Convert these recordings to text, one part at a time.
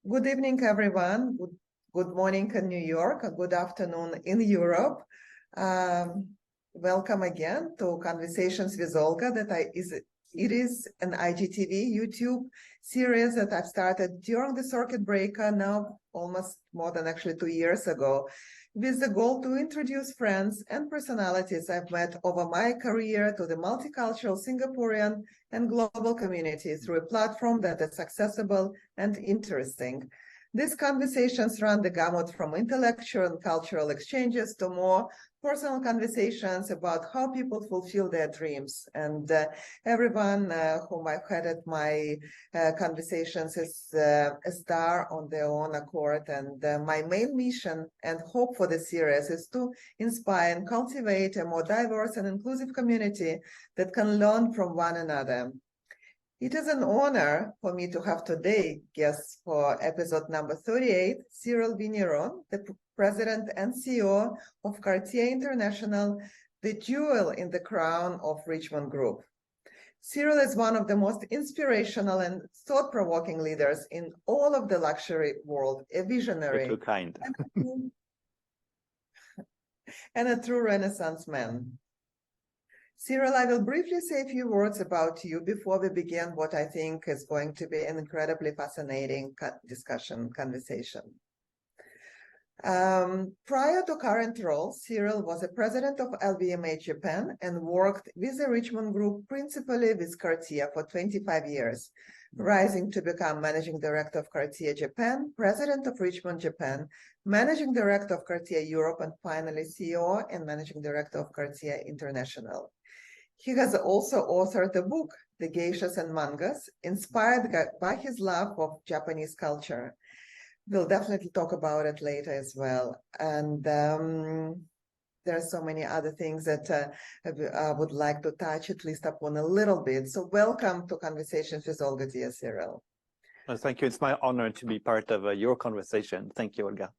Good evening, everyone. Good morning in New York, good afternoon in Europe. Welcome again to Conversations with Olga. It is an IGTV YouTube series that I've started during the circuit breaker now almost more than actually 2 years ago, with the goal to introduce friends and personalities I've met over my career to the multicultural Singaporean and global community through a platform that is accessible and interesting. These conversations run the gamut from intellectual and cultural exchanges to more personal conversations about how people fulfill their dreams. And everyone whom I've had at my conversations is a star on their own accord. And my main mission and hope for the series is to inspire and cultivate a more diverse and inclusive community that can learn from one another. It is an honor for me to have today guests for episode number 38, Cyrille Vigneron, the President and CEO of Cartier International, the jewel in the crown of Richemont Group. Cyrille is one of the most inspirational and thought-provoking leaders in all of the luxury world, a visionary. You're too kind. And a true Renaissance man. Cyrille, I will briefly say a few words about you before we begin what I think is going to be an incredibly fascinating conversation. Prior to current role, Cyrille was a president of LVMH Japan and worked with the Richemont Group, principally with Cartier, for 25 years, rising to become Managing Director of Cartier Japan, President of Richemont Japan, Managing Director of Cartier Europe, and finally CEO and Managing Director of Cartier International. He has also authored a book, The Geishas and Mangas, inspired by his love of Japanese culture. We'll definitely talk about it later as well. And there are so many other things that I would like to touch at least upon a little bit. So welcome to Conversations with Olga, dear Cyrille. Well, thank you. It's my honor to be part of your conversation. Thank you, Olga.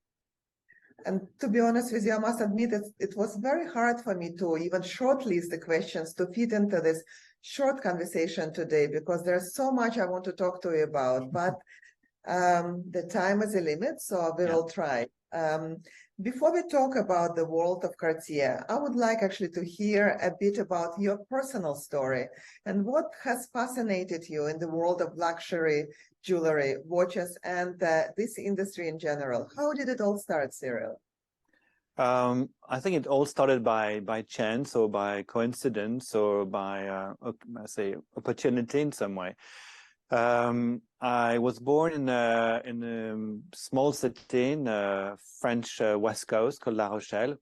And to be honest with you, I must admit it was very hard for me to even shortlist the questions to fit into this short conversation today, because there's so much I want to talk to you about, but the time is a limit, so we will try. Before we talk about the world of Cartier, I would like actually to hear a bit about your personal story and what has fascinated you in the world of luxury, jewelry, watches, and this industry in general. How did it all start, Cyrille? I think it all started by chance or by coincidence or by, I say, opportunity in some way. I was born in a small city in French West Coast called La Rochelle.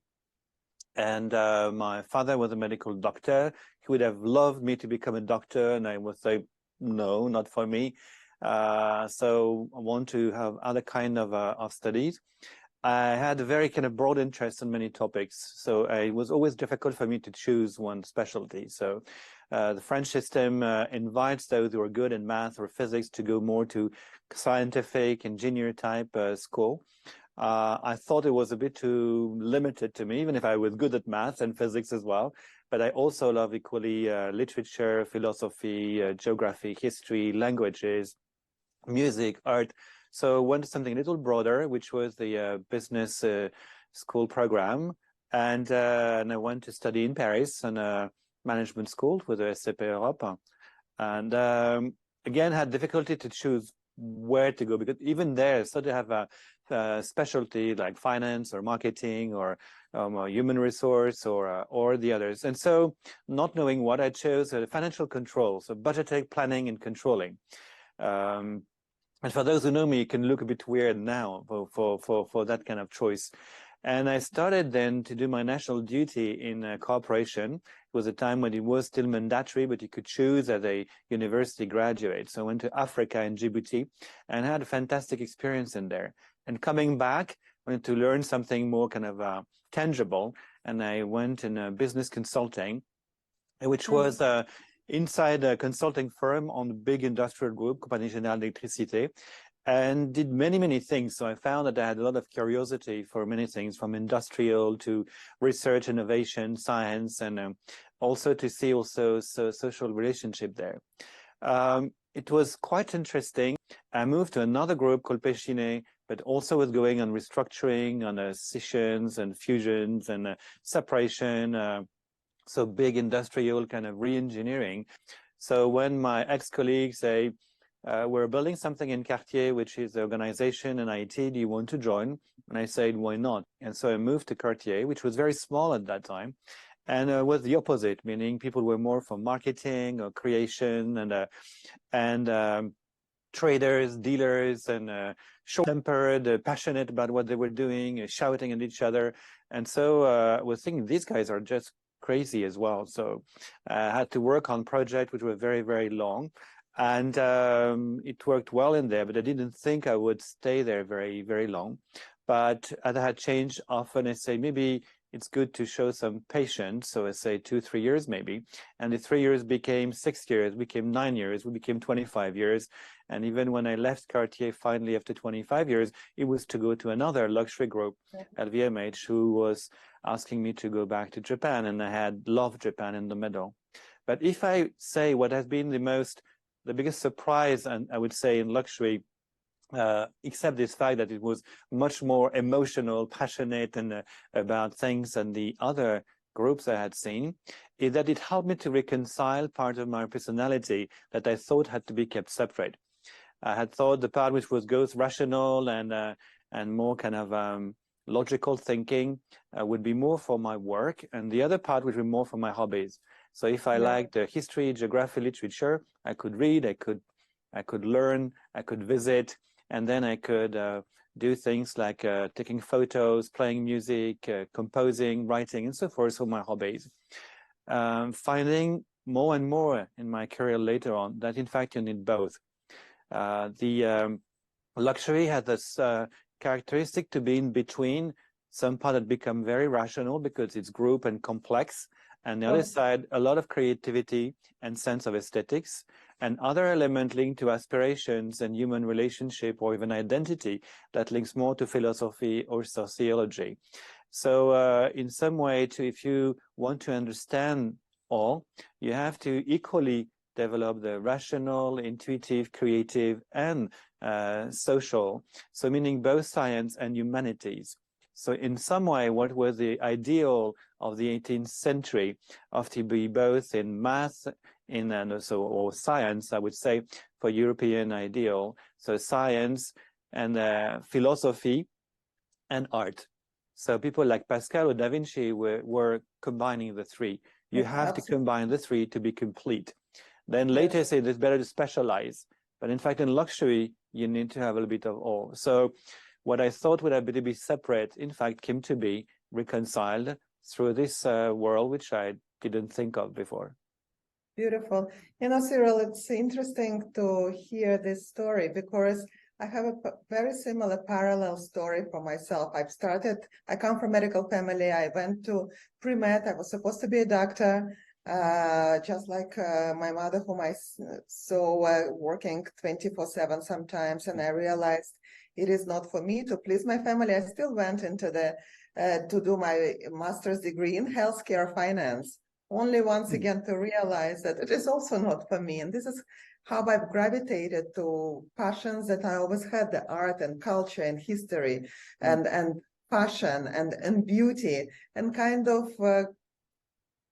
And my father was a medical doctor. He would have loved me to become a doctor. And I would say, no, not for me. So I want to have other kind of studies. I had a very kind of broad interest in many topics. So it was always difficult for me to choose one specialty. So the French system invites those who are good in math or physics to go more to scientific, engineer type school. I thought it was a bit too limited to me, even if I was good at math and physics as well. But I also love equally literature, philosophy, geography, history, languages, music, art. So went to something a little broader, which was the business school program. And I went to study in Paris and management school with the SCP Europe. And again, had difficulty to choose where to go, because even there, so they have a specialty like finance or marketing or human resource or the others. And so not knowing what I chose, financial control, so budgeting, planning, and controlling. And for those who know me, you can look a bit weird now for that kind of choice. And I started then to do my national duty in a corporation. It was a time when it was still mandatory, but you could choose as a university graduate. So I went to Africa and Djibouti and had a fantastic experience in there. And coming back, I wanted to learn something more kind of tangible. And I went in business consulting, which was inside a consulting firm on a big industrial group, Compagnie Générale d'Électricité, and did many things. So I found that I had a lot of curiosity for many things, from industrial to research, innovation, science, and also to see social relationship there. it was quite interesting. I moved to another group called Péchiné, but also was going on restructuring, on scissions and fusions and separation. So big industrial kind of re-engineering. So when my ex-colleagues say, we're building something in Cartier, which is the organization and IT, do you want to join? And I said, why not? And so I moved to Cartier, which was very small at that time, and was the opposite, meaning people were more for marketing or creation and traders, dealers, and short-tempered, passionate about what they were doing, shouting at each other. And so I was thinking, these guys are just crazy as well. So I had to work on projects which were very, very long. And it worked well in there, but I didn't think I would stay there very, very long. But as I had changed, often I say, maybe it's good to show some patience. So I say 2-3 years maybe. And the 3 years became 6 years, became 9 years, we became 25 years. And even when I left Cartier finally after 25 years, it was to go to another luxury group, LVMH, who was asking me to go back to Japan. And I had loved Japan in the middle. But if I say what has been the biggest surprise, and I would say in luxury, except this fact that it was much more emotional, passionate, and about things than the other groups I had seen, is that it helped me to reconcile part of my personality that I thought had to be kept separate. I had thought the part which was both rational and more kind of logical thinking would be more for my work, and the other part would be more for my hobbies. So if I liked history, geography, literature, I could read, I could learn, I could visit, and then I could do things like taking photos, playing music, composing, writing, and so forth for my hobbies. Finding more and more in my career later on that in fact you need both. The luxury has this characteristic to be in between, some part that become very rational because it's group and complex, and the other side, a lot of creativity and sense of aesthetics, and other element linked to aspirations and human relationship or even identity that links more to philosophy or sociology. So in some way, if you want to understand all, you have to equally develop the rational, intuitive, creative, and social. So meaning both science and humanities. So in some way, what was the ideal of the 18th century of to be both in math and also or science, I would say, for European ideal. So science and philosophy and art. So people like Pascal or Da Vinci were combining the three. You have to combine the three to be complete. Then later say it's better to specialize. But in fact, in luxury, you need to have a little bit of all. So what I thought would have to be separate, in fact, came to be reconciled through this world, which I didn't think of before. Beautiful. You know, Cyrille, it's interesting to hear this story because I have a very similar parallel story for myself. I come from a medical family. I went to pre-med. I was supposed to be a doctor, just like my mother, whom I saw working 24/7 sometimes. And I realized it is not for me to please my family. I still went into to do my master's degree in healthcare finance, only once again to realize that it is also not for me. And this is how I've gravitated to passions that I always had, the art and culture and history and fashion and beauty, and kind of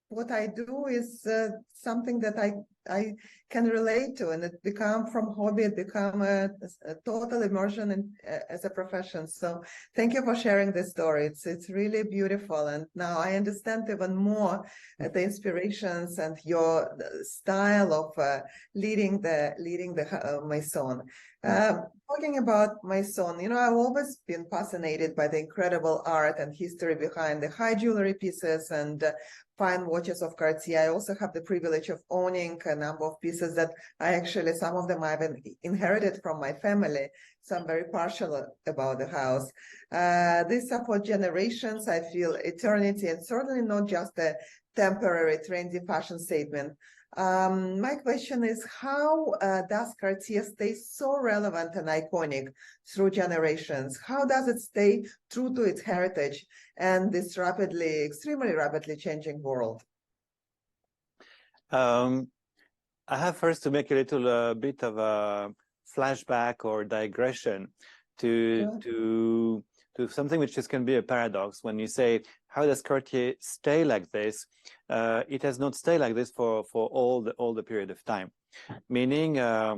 what I do is something that I can relate to, and it become from hobby, it become a total immersion in, as a profession. So thank you for sharing this story. It's really beautiful, and now I understand even more the inspirations and your style of leading the Maison. Talking about Maison, you know, I've always been fascinated by the incredible art and history behind the high jewelry pieces and fine watches of Cartier. I also have the privilege of owning a number of pieces that some of them I've inherited from my family. So I'm very partial about the house. These are for generations. I feel eternity, and certainly not just a temporary trendy fashion statement. My question is, how does Cartier stay so relevant and iconic through generations? How does it stay true to its heritage and this extremely rapidly changing world? I have first to make a little bit of a flashback or digression to something which can be a paradox. When you say, how does Cartier stay like this? It has not stayed like this for all the period of time, meaning as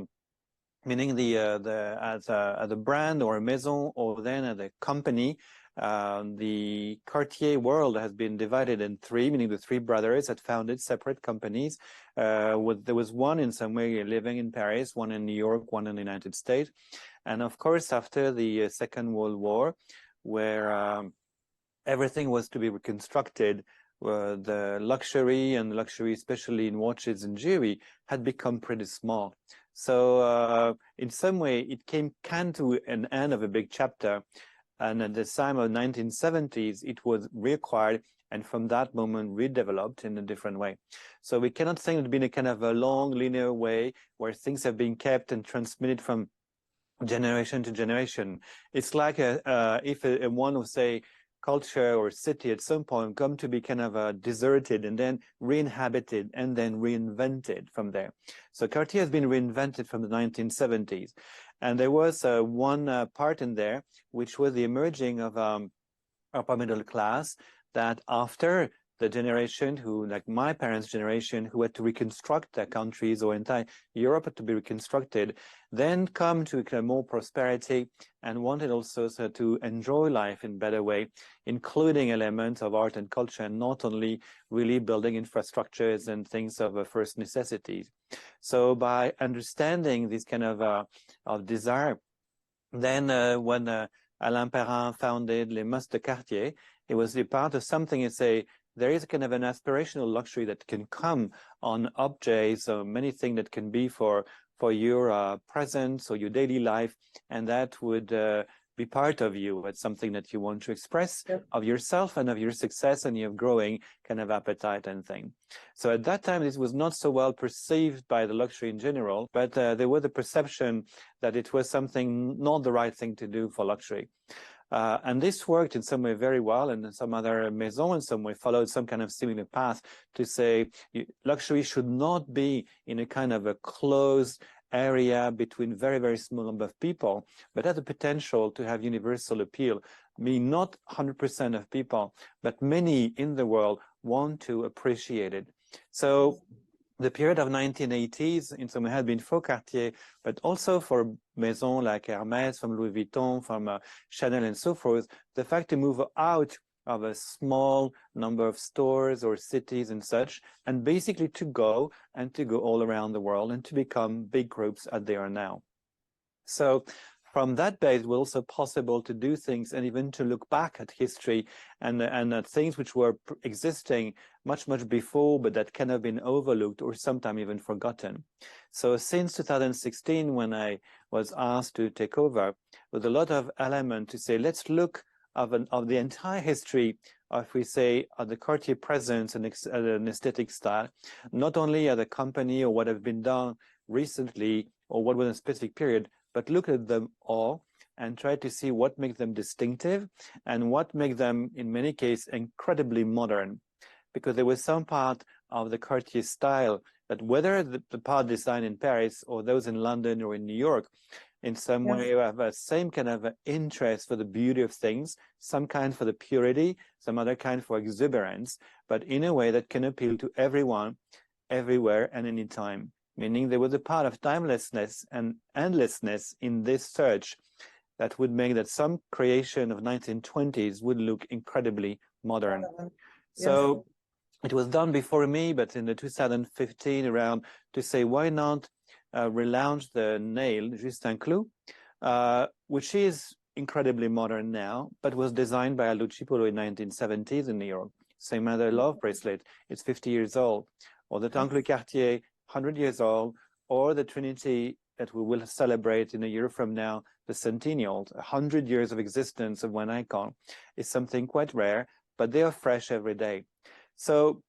a brand or a maison, or then as a company. The Cartier world has been divided in three, meaning the three brothers had founded separate companies. There was one in some way living in Paris, one in New York, one in the United States. And of course, after the Second World War, where everything was to be reconstructed, the luxury, especially in watches and jewelry, had become pretty small. So in some way, it came to an end of a big chapter. And at the time of 1970s, it was reacquired, and from that moment, redeveloped in a different way. So we cannot say it's been a kind of a long, linear way where things have been kept and transmitted from generation to generation. It's like if one of, say, culture or city at some point come to be kind of deserted and then re-inhabited and then reinvented from there. So Cartier has been reinvented from the 1970s. And there was one part in there, which was the emerging of upper middle class, that after the generation who, like my parents' generation, who had to reconstruct their countries, or entire Europe had to be reconstructed, then come to kind of more prosperity and wanted also to enjoy life in a better way, including elements of art and culture, and not only really building infrastructures and things of first necessities. So by understanding this kind of desire, then when Alain Perrin founded Les Mœurs de Cartier, it was a part of something. It's there is a kind of an aspirational luxury that can come on objects or many things that can be for your presence or your daily life, and that would be part of you. It's something that you want to express of yourself and of your success and your growing kind of appetite and thing. So at that time, this was not so well perceived by the luxury in general, but there was a perception that it was something not the right thing to do for luxury. And this worked in some way very well, and some other maison in some way followed some kind of similar path to say luxury should not be in a kind of a closed area between very, very small number of people, but has the potential to have universal appeal. I mean, not 100% of people, but many in the world want to appreciate it. So the period of 1980s in some way had been for Cartier, but also for maisons like Hermès, from Louis Vuitton, from Chanel and so forth, the fact to move out of a small number of stores or cities and such, and basically to go all around the world and to become big groups as they are now. So from that base, it was also possible to do things and even to look back at history and at things which were existing much, much before, but that kind of been overlooked or sometimes even forgotten. So since 2016, when I was asked to take over, with a lot of element to say, let's look of the entire history of, we say, of the Cartier presence and an aesthetic style, not only as a company or what have been done recently or what was in a specific period, but look at them all and try to see what makes them distinctive and what makes them, in many cases, incredibly modern. Because there was some part of the Cartier style that, whether the part designed in Paris or those in London or in New York, in some way have a same kind of interest for the beauty of things, some kind for the purity, some other kind for exuberance, but in a way that can appeal to everyone, everywhere, and anytime. Meaning there was a part of timelessness and endlessness in this search that would make that some creation of 1920s would look incredibly modern. So it was done before me, but in the 2015 around, to say, why not relaunch the nail, Justin Clou, which is incredibly modern now, but was designed by Luigi Polo in 1970s in New York. Same other love bracelet, it's 50 years old. Or the Tank Cartier, 100 years old, or the Trinity that we will celebrate in a year from now, the centennial, 100 years of existence of one icon, is something quite rare, but they are fresh every day. So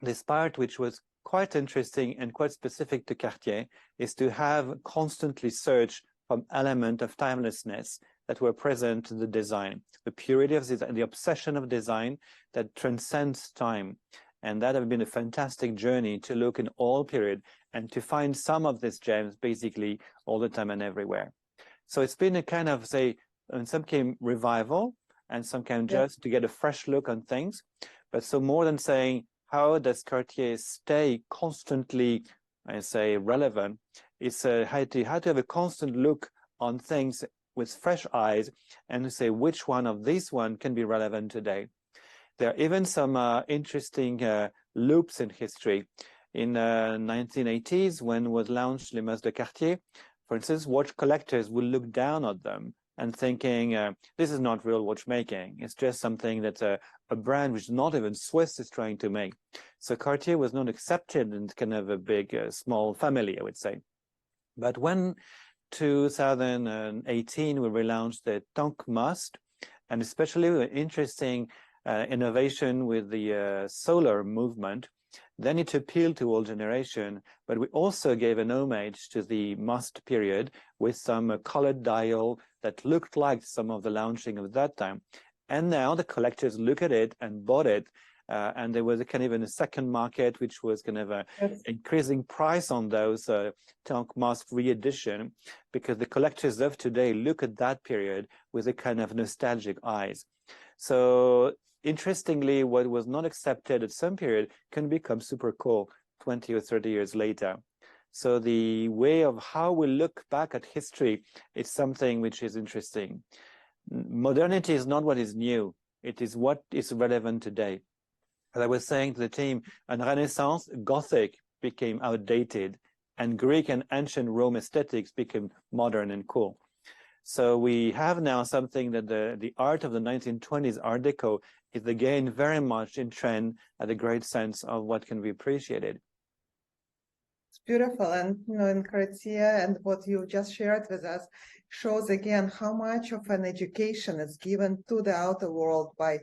this part, which was quite interesting and quite specific to Cartier, is to have constantly search from element of timelessness that were present in the design, the purity of design, the obsession of design that transcends time. And that has been a fantastic journey to look in all period and to find some of these gems basically all the time and everywhere. So it's been a kind of, say, in some case revival, and some kind just to get a fresh look on things. But so more than saying, how does Cartier stay constantly, I say, relevant? It's how to have a constant look on things with fresh eyes and to say which one of these one can be relevant today. There are even some interesting loops in history. In 1980s, when was launched Les Mas de Cartier, for instance, watch collectors will look down at them and thinking, this is not real watchmaking. It's just something that a brand which not even Swiss is trying to make. So Cartier was not accepted in kind of a big, small family, I would say. But when 2018, we relaunched the Tank Must, and especially an interesting innovation with the solar movement, then it appealed to all generation, but we also gave an homage to the must period with some colored dial that looked like some of the launching of that time. And now the collectors look at it and bought it. And there was a kind of a second market, which was kind of a increasing price on those Tank Must re-edition, because the collectors of today look at that period with a kind of nostalgic eyes. So interestingly, what was not accepted at some period can become super cool 20 or 30 years later. So the way of how we look back at history is something which is interesting. Modernity is not what is new. It is what is relevant today. As I was saying to the team, in Renaissance, Gothic became outdated, and Greek and ancient Rome aesthetics became modern and cool. So we have now something that the art of the 1920s, Art Deco, is again very much in trend at a great sense of what can be appreciated. It's beautiful. And, in Cartier and what you just shared with us shows again how much of an education is given to the outer world by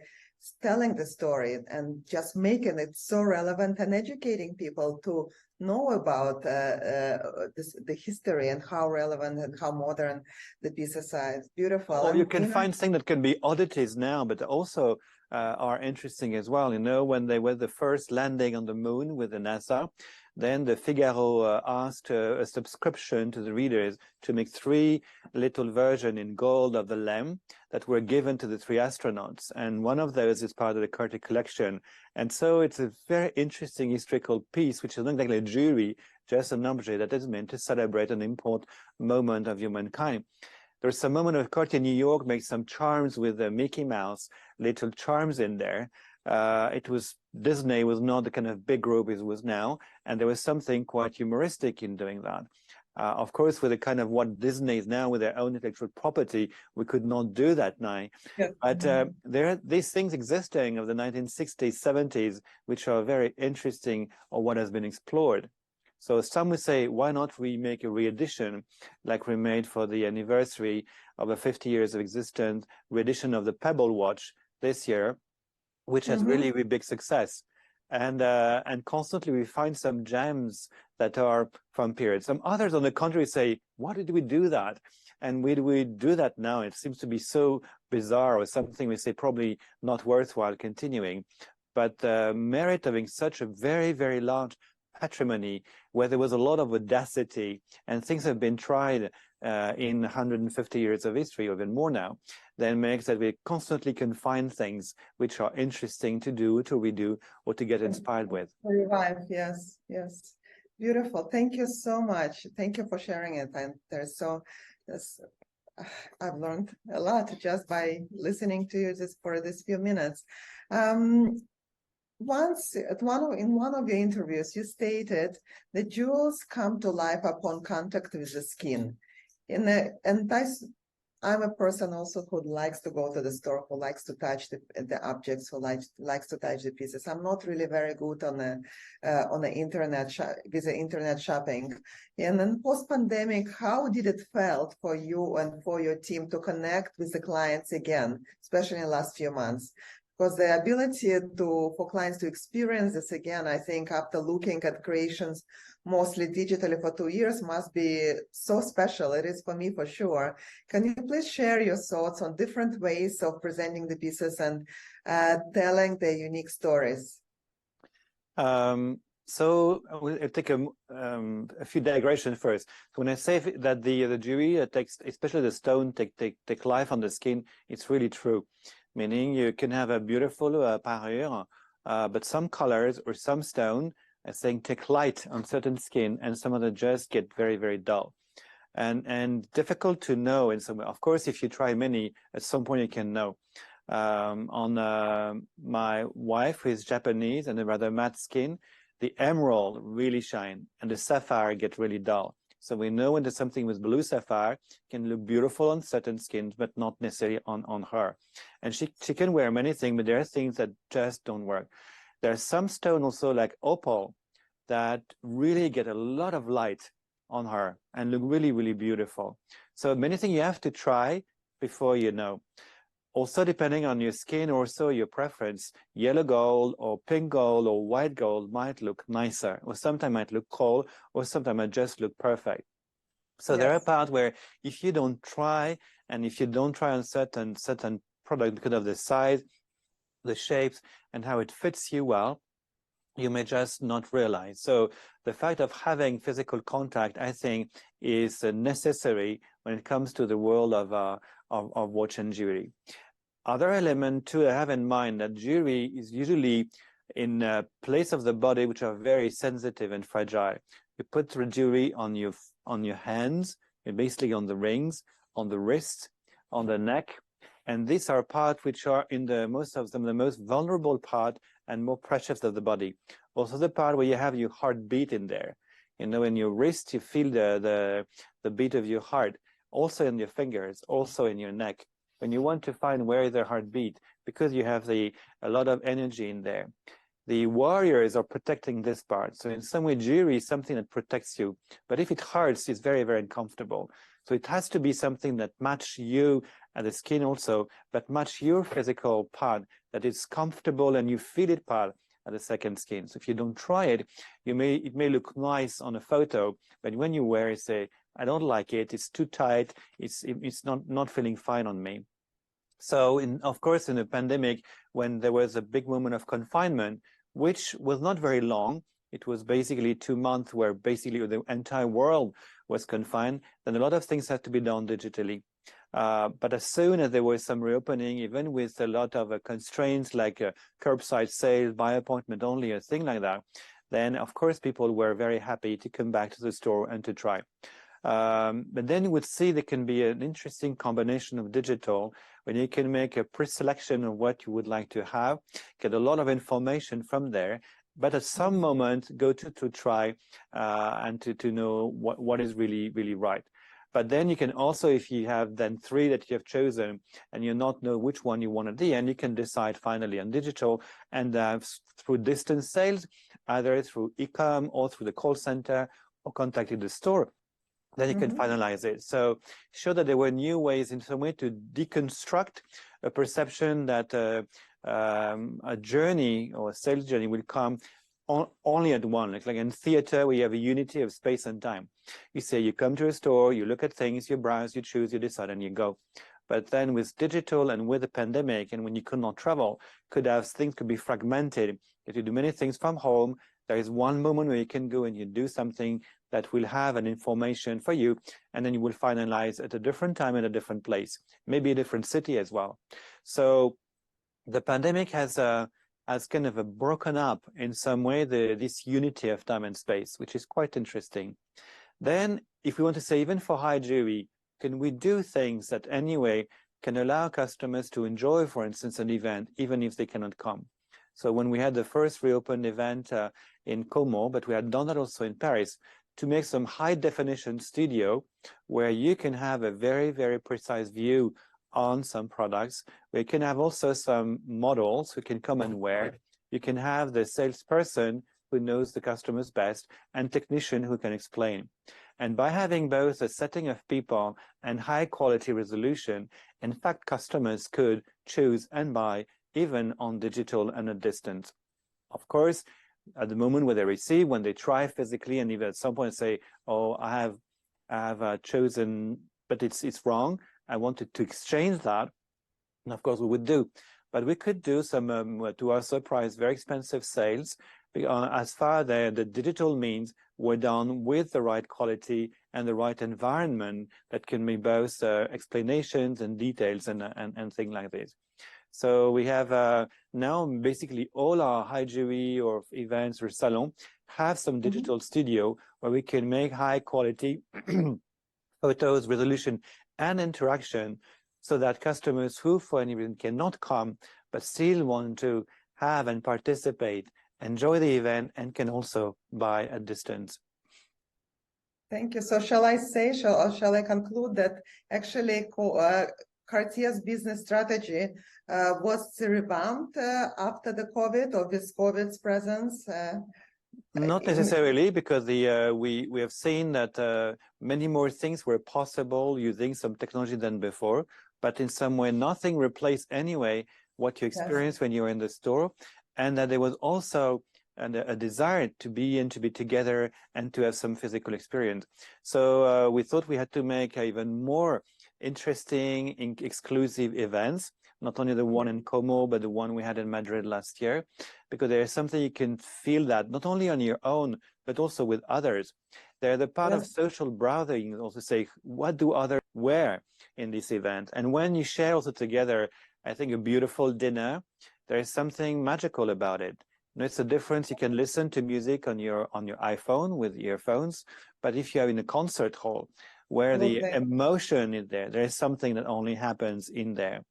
telling the story and just making it so relevant and educating people to know about the history and how relevant and how modern the pieces are. It's beautiful. Or you can find things that can be oddities now, but also are interesting as well. When they were the first landing on the moon with the NASA, then the Figaro asked a subscription to the readers to make 3 little versions in gold of the lamp that were given to the 3 astronauts. And one of those is part of the Cartier collection. And so it's a very interesting historical piece, which is not exactly a jewelry, just an object that is meant to celebrate an important moment of humankind. There's a moment of Cartier New York makes some charms with the Mickey Mouse, little charms in there. Disney was not the kind of big group it was now, and there was something quite humoristic in doing that. Of course, with a kind of what Disney is now with their own intellectual property, we could not do that now. Yeah. But there are these things existing of the 1960s, 70s, which are very interesting or what has been explored. So some would say, why not we make a re-edition like we made for the anniversary of the 50 years of existence, re-edition of the Pebble watch this year, which has really a big success. And constantly we find some gems that are from periods. Some others, on the contrary, say, why did we do that? And why do we do that now? It seems to be so bizarre, or something we say probably not worthwhile continuing. But the merit of having such a very, very large patrimony, where there was a lot of audacity, and things have been tried in 150 years of history, or even more now, then makes that we constantly can find things which are interesting to do, to redo, or to get inspired with. Revive, yes. Beautiful. Thank you so much. Thank you for sharing it. And I've learned a lot just by listening to you for this few minutes. Once in one of your interviews, you stated that jewels come to life upon contact with the skin. I'm a person also who likes to go to the store, who likes to touch the objects, who likes to touch the pieces. I'm not really very good on the internet with the internet shopping. And then post-pandemic, how did it felt for you and for your team to connect with the clients again, especially in the last few months? Because the ability for clients to experience this again, I think after looking at creations mostly digitally for 2 years must be so special. It is for me, for sure. Can you please share your thoughts on different ways of presenting the pieces and telling their unique stories? I'll take a few digressions first. So when I say that the jewelry takes, especially the stone, take life on the skin, it's really true. Meaning you can have a beautiful parure, but some colors or some stone, I think, take light on certain skin, and some of them just get very, very dull. And difficult to know in some way. Of course, if you try many, at some point you can know. On my wife, who is Japanese and a rather matte skin, the emerald really shine and the sapphire get really dull. So we know when there's something with blue sapphire can look beautiful on certain skins, but not necessarily on her. And she can wear many things, but there are things that just don't work. There are some stone also like opal that really get a lot of light on her and look really, really beautiful. So many things you have to try before you know. Also, depending on your skin, also your preference, yellow gold or pink gold or white gold might look nicer, or sometimes might look cold, or sometimes might just look perfect. So there are parts where if you don't try, and if you don't try on certain product because of the size, the shapes, and how it fits you well, you may just not realize. So the fact of having physical contact, I think, is necessary when it comes to the world of watch and jewelry. Other element to have in mind that jewelry is usually in a place of the body which are very sensitive and fragile. You put the jewelry on your hands, and basically on the rings, on the wrist, on the neck, and these are parts which are in the most vulnerable part and more precious of the body. Also the part where you have your heartbeat in there. You know, in your wrist, you feel the beat of your heart. Also in your fingers, also in your neck. When you want to find where is their heartbeat, because you have a lot of energy in there. The warriors are protecting this part. So in some way, jewelry is something that protects you. But if it hurts, it's very, very uncomfortable. So it has to be something that match you and the skin also, but match your physical part, that is comfortable and you feel it part at the second skin. So if you don't try it, it may look nice on a photo, but when you wear it, say, I don't like it, it's too tight, it's not feeling fine on me. So of course, in the pandemic, when there was a big moment of confinement, which was not very long, it was basically 2 months where basically the entire world was confined, then a lot of things had to be done digitally. But as soon as there was some reopening, even with a lot of constraints like curbside sales, by appointment only, a thing like that, then of course people were very happy to come back to the store and to try. But then you would see there can be an interesting combination of digital when you can make a pre-selection of what you would like to have, get a lot of information from there, but at some moment go to try and to know what is really, really right. But then you can also, if you have then 3 that you have chosen and you not know which one you want at the end, you can decide finally on digital and through distance sales, either through e-com or through the call center or contacting the store. Then you can finalize it. So show that there were new ways in some way to deconstruct a perception that a journey or a sales journey will come only at one. Like in theater, we have a unity of space and time. You say you come to a store, you look at things, you browse, you choose, you decide, and you go. But then with digital and with the pandemic, and when you could not travel, things could be fragmented. If you do many things from home, there is one moment where you can go and you do something that will have an information for you, and then you will finalize at a different time in a different place, maybe a different city as well. So the pandemic has kind of broken up in some way this unity of time and space, which is quite interesting. Then, if we want to say, even for high jewelry, can we do things that anyway can allow customers to enjoy, for instance, an event, even if they cannot come? So when we had the first reopened event in Como, but we had done that also in Paris, to make some high definition studio where you can have a very, very precise view on some products, where you can have also some models who can come and wear. You can have the salesperson who knows the customers best and technician who can explain. And by having both a setting of people and high quality resolution, in fact, customers could choose and buy even on digital and at distance. Of course, at the moment where they receive, when they try physically, and even at some point say, oh, I have chosen, but it's wrong, I wanted to exchange that, and of course we would do. But we could do some, to our surprise, very expensive sales as far as the digital means were done with the right quality and the right environment that can be both explanations and details and things like this. So we have now basically all our high jewelry or events or salon have some digital studio where we can make high quality photos, resolution, and interaction so that customers who for any reason cannot come but still want to have and participate, enjoy the event, and can also buy at distance. Thank you. So shall I shall I conclude that actually Cartier's business strategy was revamped after the COVID or with COVID's presence? Not necessarily, because we have seen that many more things were possible using some technology than before, but in some way nothing replaced anyway what you experience when you're in the store, and that there was also a desire to be together and to have some physical experience. So we thought we had to make even more interesting, exclusive events, not only the one in Como, but the one we had in Madrid last year, because there's something you can feel that not only on your own, but also with others. They're the part of social browsing, also say, what do others wear in this event? And when you share also together, I think a beautiful dinner, there is something magical about it. You know, it's a difference. You can listen to music on your iPhone with earphones, but if you're in a concert hall where the emotion is there, there is something that only happens in there.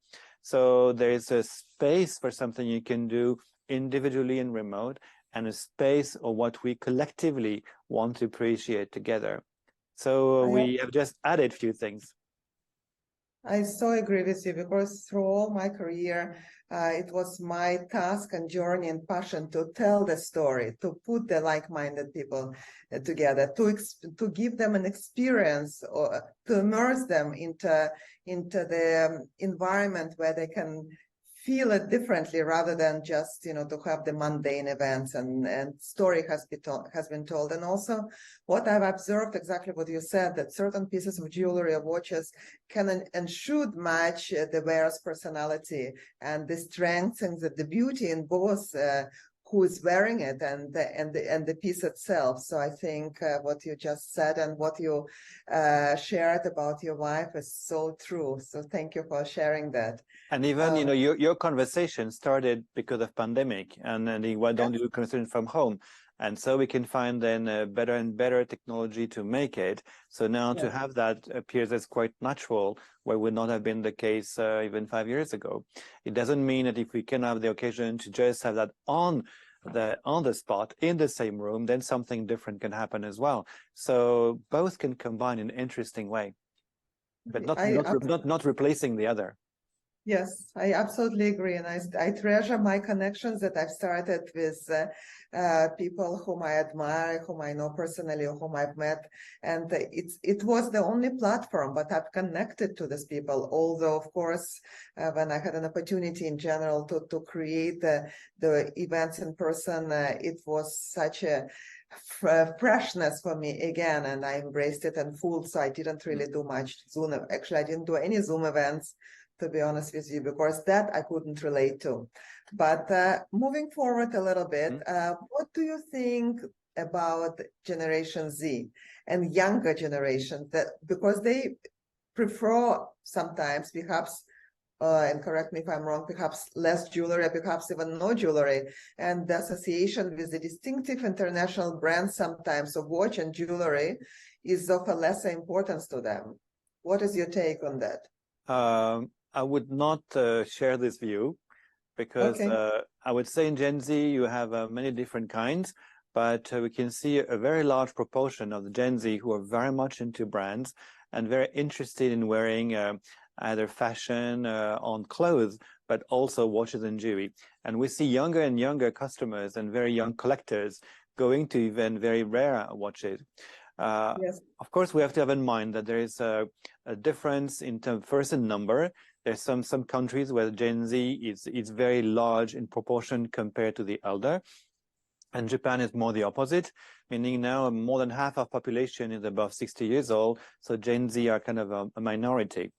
So there is a space for something you can do individually and remote, and a space of what we collectively want to appreciate together. So we have just added a few things. I so agree with you, because through all my career, it was my task and journey and passion to tell the story, to put the like-minded people together, to give them an experience, or to immerse them into the environment where they can feel it differently, rather than just, you know, to have the mundane events and story has been told. And also what I've observed, exactly what you said, that certain pieces of jewelry or watches can and should match the wearer's personality, and the strength and the beauty in both who is wearing it and the piece itself. So I think what you just said and what you shared about your wife is so true. So thank you for sharing that. And even, you know, your conversation started because of pandemic, and then why don't you do conversation from home? And so we can find then better and better technology to make it. So now to have that appears as quite natural, where would not have been the case even 5 years ago. It doesn't mean that if we can have the occasion to just have that on the spot in the same room, then something different can happen as well. So both can combine in an interesting way, but not replacing the other. Yes, I absolutely agree. And I treasure my connections that I've started with people whom I admire, whom I know personally, or whom I've met. And it was the only platform, but I've connected to these people. Although, of course, when I had an opportunity in general to create the events in person, it was such a freshness for me again, and I embraced it in full. So I didn't really do much Zoom. Actually, I didn't do any Zoom events, to be honest with you, because that I couldn't relate to. But moving forward a little bit, what do you think about Generation Z and younger generation? Because they prefer sometimes, perhaps, and correct me if I'm wrong, perhaps less jewelry, perhaps even no jewelry, and the association with the distinctive international brands sometimes of watch and jewelry is of a lesser importance to them. What is your take on that? I would not share this view, because I would say in Gen Z you have many different kinds, but we can see a very large proportion of the Gen Z who are very much into brands and very interested in wearing either fashion on clothes, but also watches and jewelry. And we see younger and younger customers and very young collectors going to even very rare watches. Of course, we have to have in mind that there is a difference in terms first in number. There's some countries where Gen Z is very large in proportion compared to the elder. And Japan is more the opposite, meaning now more than half of population is above 60 years old. So Gen Z are kind of a minority.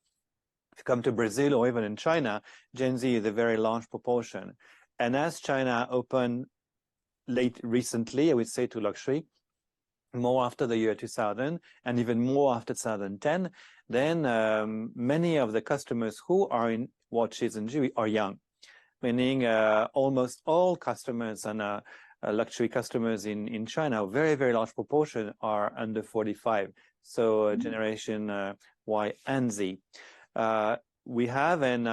If you come to Brazil or even in China, Gen Z is a very large proportion. And as China opened recently, I would say, to luxury, more after the year 2000, and even more after 2010, then many of the customers who are in watches and jewelry are young, meaning almost all customers and luxury customers in China, a very, very large proportion are under 45. So generation Y and Z. We have in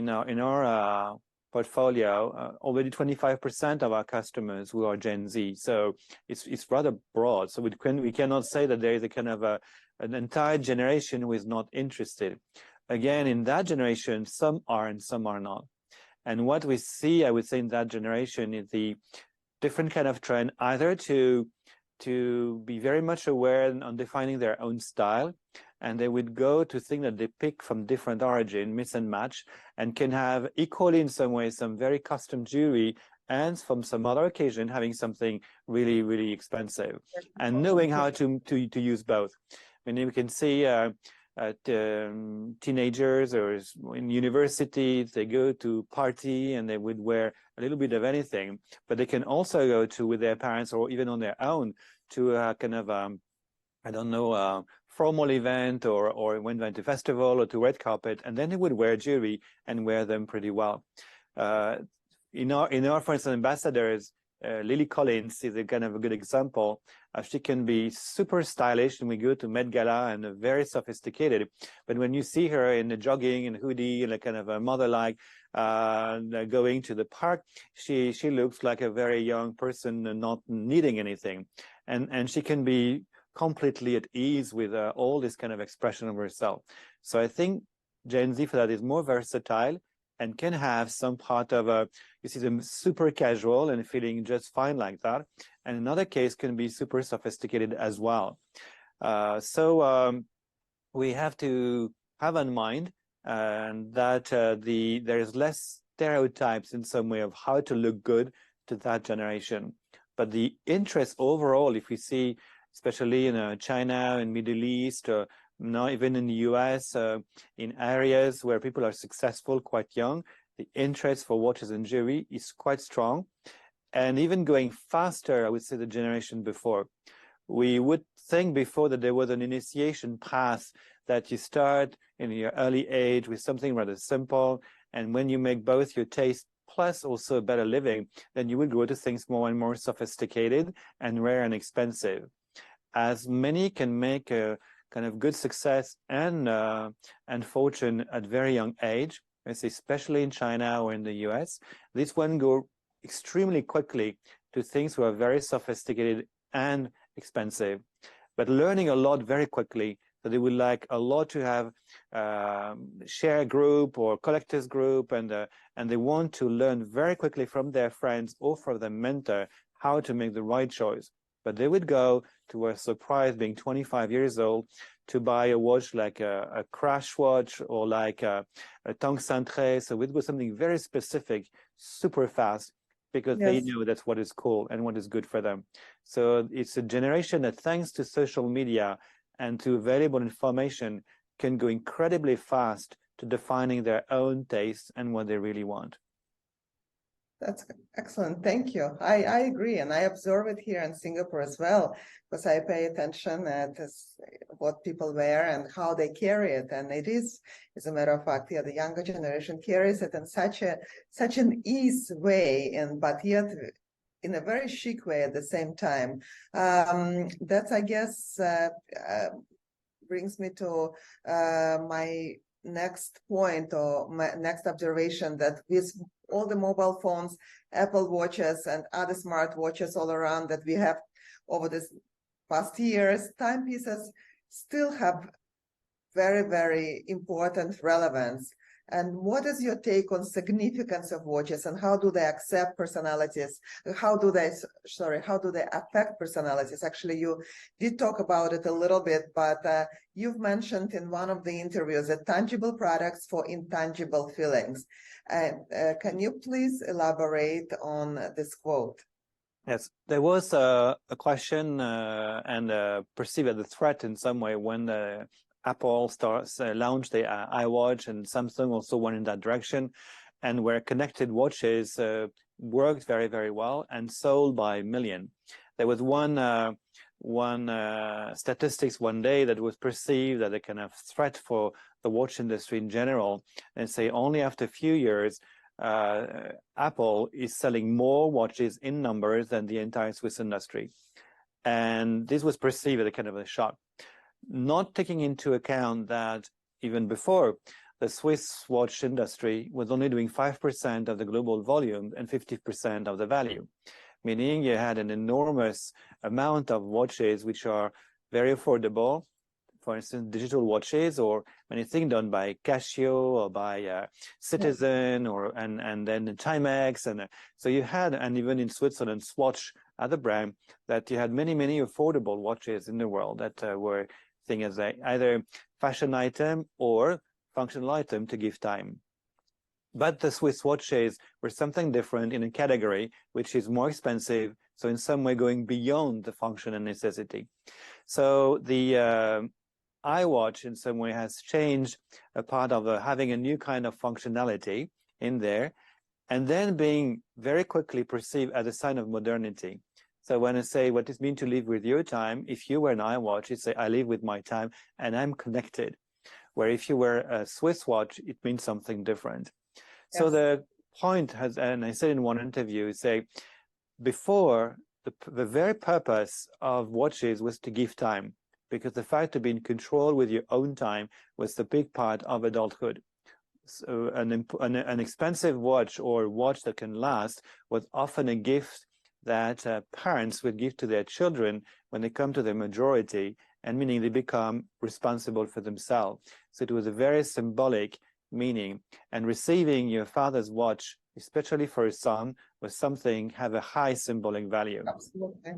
our portfolio already 25% of our customers who are Gen Z. So it's rather broad. So we cannot say that there is a kind of an entire generation who is not interested. Again, in that generation, some are and some are not. And what we see, I would say, in that generation is the different kind of trend, either to be very much aware on defining their own style, and they would go to things that they pick from different origin, mix and match, and can have equally in some ways some very custom jewelry, and from some other occasion having something really, really expensive, and knowing how to use both. I mean, we can see teenagers or in universities, they go to party and they would wear a little bit of anything, but they can also go to with their parents or even on their own to a kind of I don't know, formal event or when they went to festival or to red carpet, and then they would wear jewelry and wear them pretty well. In our for instance, ambassadors, Lily Collins is a kind of a good example. She can be super stylish, and we go to Met Gala and very sophisticated. But when you see her in a jogging and hoodie and a kind of a mother-like going to the park, she looks like a very young person and not needing anything. And she can be completely at ease with all this kind of expression of herself. So I think Gen Z for that is more versatile and can have some part of you see them super casual and feeling just fine like that. And another case can be super sophisticated as well. So we have to have in mind that there is less stereotypes in some way of how to look good to that generation. But the interest overall, if we see, especially in China and Middle East, now even in the US, in areas where people are successful quite young, the interest for watches and jewelry is quite strong. And even going faster, I would say, the generation before. We would think before that there was an initiation path that you start in your early age with something rather simple. And when you make both your taste plus also a better living, then you would go to things more and more sophisticated and rare and expensive. As many can make a kind of good success and fortune at very young age, especially in China or in the US, this one go extremely quickly to things who are very sophisticated and expensive, but learning a lot very quickly. So they would like a lot to have share group or collectors group, and they want to learn very quickly from their friends or from their mentor how to make the right choice. But they would go to a surprise, being 25 years old, to buy a watch like a crash watch or like a Tank Centré. So it was something very specific, super fast, because they know that's what is cool and what is good for them. So it's a generation that, thanks to social media and to available information, can go incredibly fast to defining their own tastes and what they really want. That's excellent. Thank you. I agree. And I observe it here in Singapore as well, because I pay attention at what people wear and how they carry it. And it is, as a matter of fact, the younger generation carries it in such an easy way, but yet in a very chic way at the same time. That's, I guess, brings me to my next point or my next observation, that with all the mobile phones, Apple watches and other smart watches all around that we have over this past years, timepieces still have very, very important relevance. And what is your take on significance of watches, and how do they accept personalities? How do they affect personalities? Actually, you did talk about it a little bit, but you've mentioned in one of the interviews that tangible products for intangible feelings. Can you please elaborate on this quote? Yes, there was a question and perceived as a threat in some way when Apple launched the iWatch, and Samsung also went in that direction. and where connected watches worked very, very well and sold by million. There was one statistics one day that was perceived as a kind of threat for the watch industry in general, and say only after a few years, Apple is selling more watches in numbers than the entire Swiss industry. And this was perceived as a kind of a shock, not taking into account that even before, the Swiss watch industry was only doing 5% of the global volume and 50% of the value, meaning you had an enormous amount of watches which are very affordable. For instance, digital watches, or anything done by Casio or by Citizen, or and then Timex, and so you had, and even in Switzerland, Swatch, other brand, that you had many affordable watches in the world that were seen as either fashion item or functional item to give time. But the Swiss watches were something different in a category which is more expensive, so in some way going beyond the function and necessity. So the iWatch in some way has changed a part of having a new kind of functionality in there, and then being very quickly perceived as a sign of modernity. So when I say what it means to live with your time, if you wear an iWatch, you say, I live with my time and I'm connected. Where if you wear a Swiss watch, it means something different. Yes. So the point has, and I said in one interview, say, before, the very purpose of watches was to give time, because the fact to be in control with your own time was the big part of adulthood. So an expensive watch, or watch that can last, was often a gift that parents would give to their children when they come to their majority, and meaning they become responsible for themselves. So it was a very symbolic meaning, and receiving your father's watch, especially for a son, was something have a high symbolic value. Absolutely.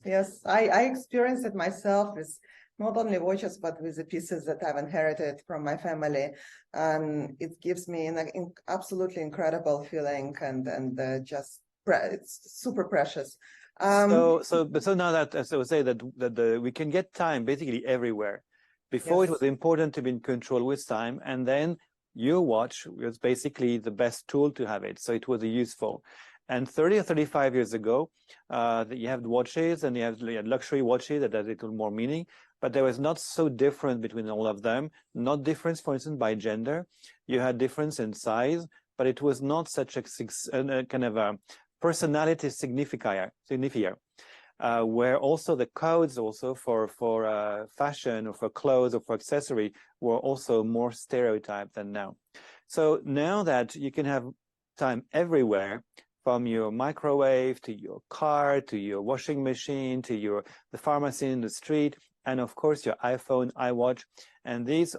Yes, I experienced it myself with not only watches, but with the pieces that I've inherited from my family. And it gives me an absolutely incredible feeling, and just, it's super precious. So now that, as I would say, that we can get time basically everywhere. Before, yes, it was important to be in control with time, and then your watch was basically the best tool to have it. So it was useful. And 30 or 35 years ago, you have watches, and you had luxury watches that had a little more meaning, but there was not so different between all of them. Not difference, for instance, by gender. You had difference in size, but it was not such a kind of a personality signifier, where also the codes also for fashion or for clothes or for accessory were also more stereotyped than now. So now that you can have time everywhere, from your microwave to your car to your washing machine to the pharmacy in the street, and of course your iPhone, iWatch, and these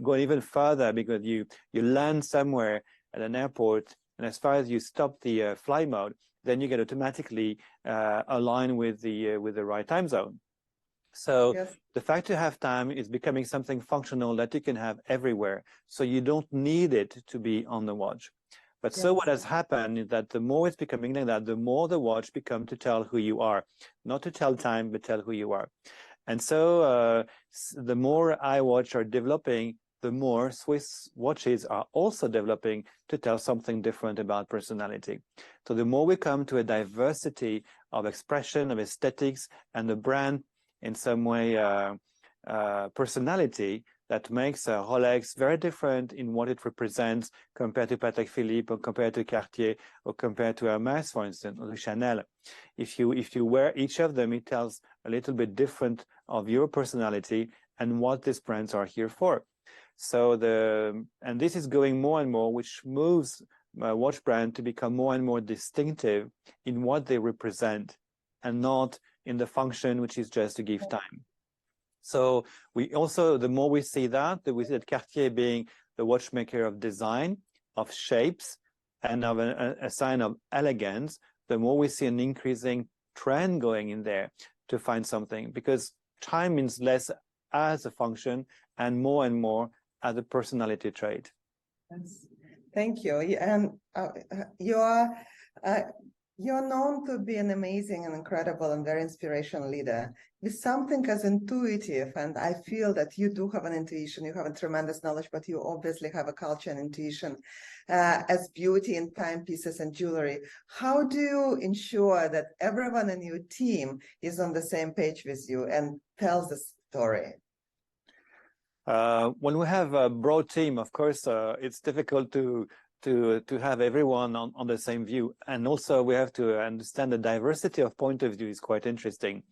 go even further, because you land somewhere at an airport, and as far as you stop the fly mode, then you get automatically aligned with the right time zone. So yes, the fact to have time is becoming something functional that you can have everywhere. So you don't need it to be on the watch. But yes, so what has happened is that the more it's becoming like that, the more the watch becomes to tell who you are, not to tell time, but tell who you are. And so the more iWatch are developing, the more Swiss watches are also developing to tell something different about personality. So the more we come to a diversity of expression, of aesthetics, and the brand in some way personality, that makes a Rolex very different in what it represents compared to Patek Philippe, or compared to Cartier, or compared to Hermès, for instance, or Chanel. If you wear each of them, it tells a little bit different of your personality and what these brands are here for. So and this is going more and more, which moves watch brand to become more and more distinctive in what they represent, and not in the function, which is just to give time. So we also, the more we see that we see that Cartier being the watchmaker of design, of shapes, and of a sign of elegance, the more we see an increasing trend going in there to find something, because time means less as a function and more as a personality trait. Yes. Thank you. And you are You're known to be an amazing and incredible and very inspirational leader with something as intuitive. And I feel that you do have an intuition, you have a tremendous knowledge, but you obviously have a culture and intuition as beauty in timepieces and jewelry. How do you ensure that everyone in your team is on the same page with you and tells the story? When we have a broad team, of course, it's difficult to have everyone on the same view, and also we have to understand the diversity of point of view is quite interesting.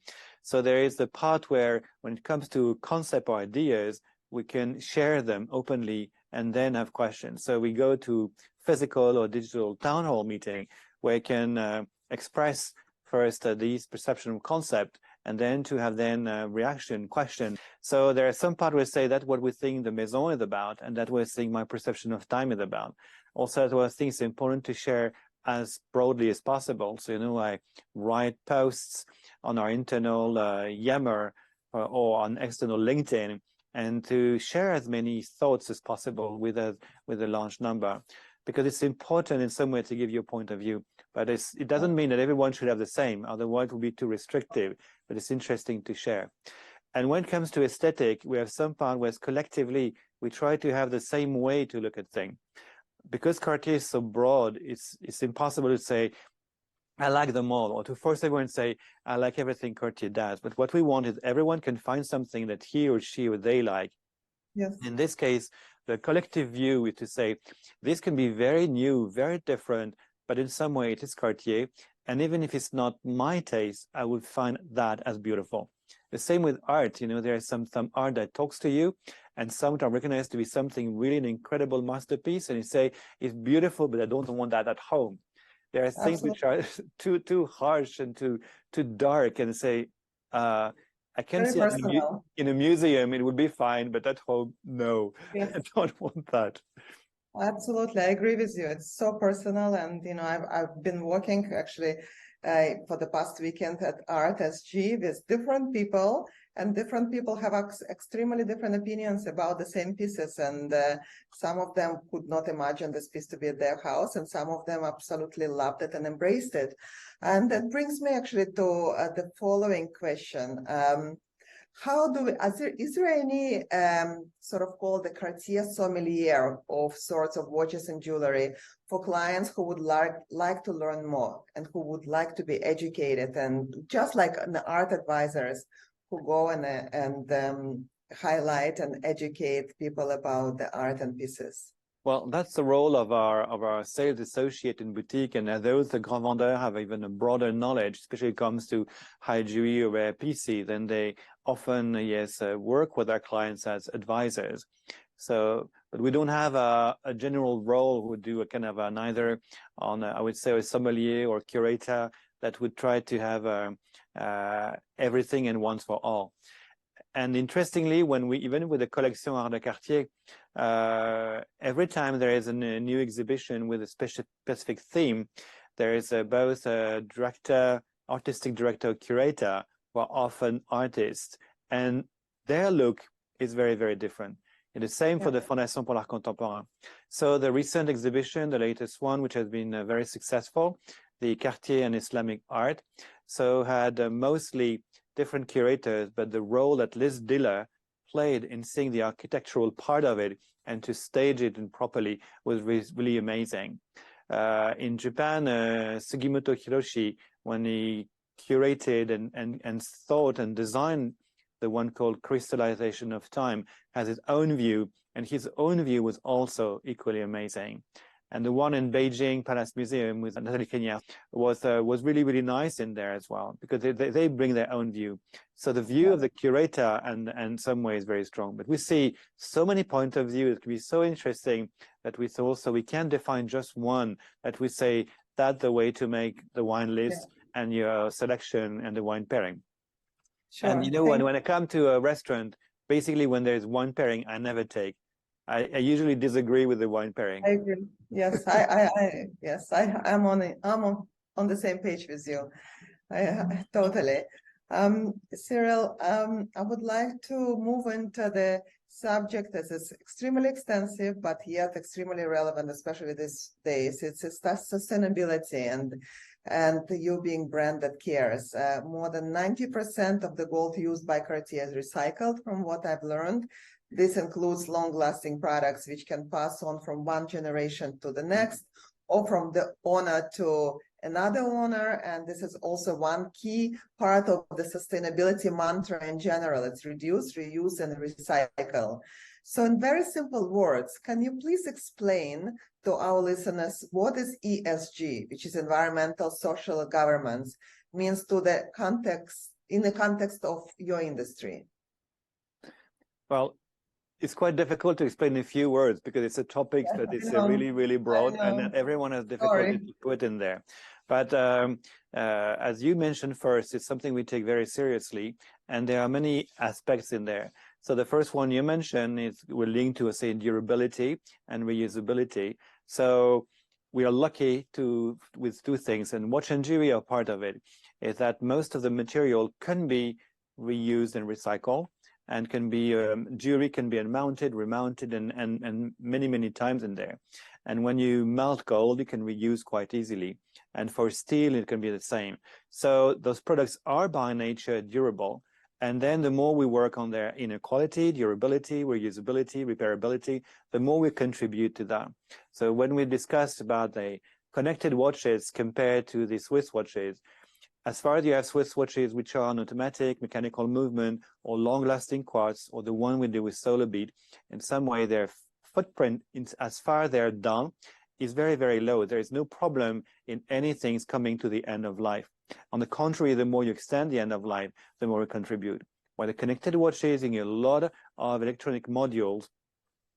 So there is the part where, when it comes to concept or ideas, we can share them openly and then have questions. So we go to physical or digital town hall meeting where you can express first these perception of concept, and then to have reaction, question. So there are some part where say that what we think the maison is about, and that we're saying my perception of time is about. Also, I think it's important to share as broadly as possible. So, I write posts on our internal Yammer or on external LinkedIn, and to share as many thoughts as possible with a large number, because it's important in some way to give your point of view. But it doesn't mean that everyone should have the same, otherwise it would be too restrictive, but it's interesting to share. And when it comes to aesthetic, we have some part where collectively we try to have the same way to look at things. Because Cartier is so broad, it's impossible to say, I like them all, or to force everyone to say, I like everything Cartier does. But what we want is everyone can find something that he or she or they like. Yes. In this case, the collective view is to say, this can be very new, very different, but in some way it is Cartier. And even if it's not my taste, I would find that as beautiful. The same with art, there is some art that talks to you, and some are recognized to be something really an incredible masterpiece, and you say, it's beautiful, but I don't want that at home. There are things which are too harsh and too dark, and say, I can see it in a museum, it would be fine, but at home, no, yes. I don't want that. Absolutely, I agree with you. It's so personal, and I've been working actually for the past weekend at Art SG with different people, and different people have extremely different opinions about the same pieces, and some of them could not imagine this piece to be at their house, and some of them absolutely loved it and embraced it. And that brings me actually to the following question. Is there any sort of called the Cartier sommelier of sorts of watches and jewelry for clients who would like to learn more and who would like to be educated, and just like the art advisors who go and highlight and educate people about the art and pieces? Well, that's the role of our sales associate in boutique, and those the grand vendeurs have even a broader knowledge, especially when it comes to high jewelry or rare pieces. Then they often, work with our clients as advisors. So, but we don't have a general role who would do a kind of neither on, I would say, a sommelier or curator that would try to have everything and once for all. And interestingly, even with the Collection Art de Cartier, every time there is a new exhibition with a specific theme, there is both a director, artistic director, curator, who are often artists, and their look is very, very different. And the same for the Fondation pour l'Art Contemporain. So the recent exhibition, the latest one, which has been very successful, the Cartier and Islamic Art, so had mostly different curators, but the role that Liz Diller played in seeing the architectural part of it and to stage it properly was really amazing. In Japan, Sugimoto Hiroshi, when he curated and thought and designed the one called Crystallization of Time, has his own view, and his own view was also equally amazing. And the one in Beijing Palace Museum with Nathalie Kenya was really, really nice in there as well, because they bring their own view. So the view of the curator and in some ways very strong. But we see so many points of view. It can be so interesting that we thought, so we can't define just one, that we say that's the way to make the wine list and your selection and the wine pairing. Sure. And when I come to a restaurant, basically when there's wine pairing, I never take. I usually disagree with the wine pairing. I agree. Yes, I'm on the same page with you. Totally. Cyrille, I would like to move into the subject that is extremely extensive, but yet extremely relevant, especially these days. It's sustainability, and and you being brand that cares. More than 90% of the gold used by Cartier is recycled, from what I've learned. This includes long-lasting products which can pass on from one generation to the next, or from the owner to another owner. And this is also one key part of the sustainability mantra in general. It's reduce, reuse, and recycle. So in very simple words, can you please explain to our listeners what is ESG, which is environmental, social, governance, means to the context, in the context of your industry? Well, it's quite difficult to explain in a few words because it's a topic that is really, really broad and that everyone has difficulty to put in there. But as you mentioned first, it's something we take very seriously, and there are many aspects in there. So the first one you mentioned is we're linked to, say, durability and reusability. So we are lucky with two things, and watch and jewelry are part of it, is that most of the material can be reused and recycled, and can be jewelry can be unmounted, remounted, and many, many times in there. And when you melt gold, you can reuse quite easily. And for steel, it can be the same. So those products are by nature durable. And then the more we work on their inner quality, durability, reusability, repairability, the more we contribute to that. So when we discussed about the connected watches compared to the Swiss watches, as far as you have Swiss watches which are on automatic, mechanical movement, or long-lasting quartz, or the one we do with solar bead, in some way their footprint, as far as they're done, is very, very low. There is no problem in anything coming to the end of life. On the contrary, the more you extend the end of life, the more you contribute. While the connected watches, in a lot of electronic modules,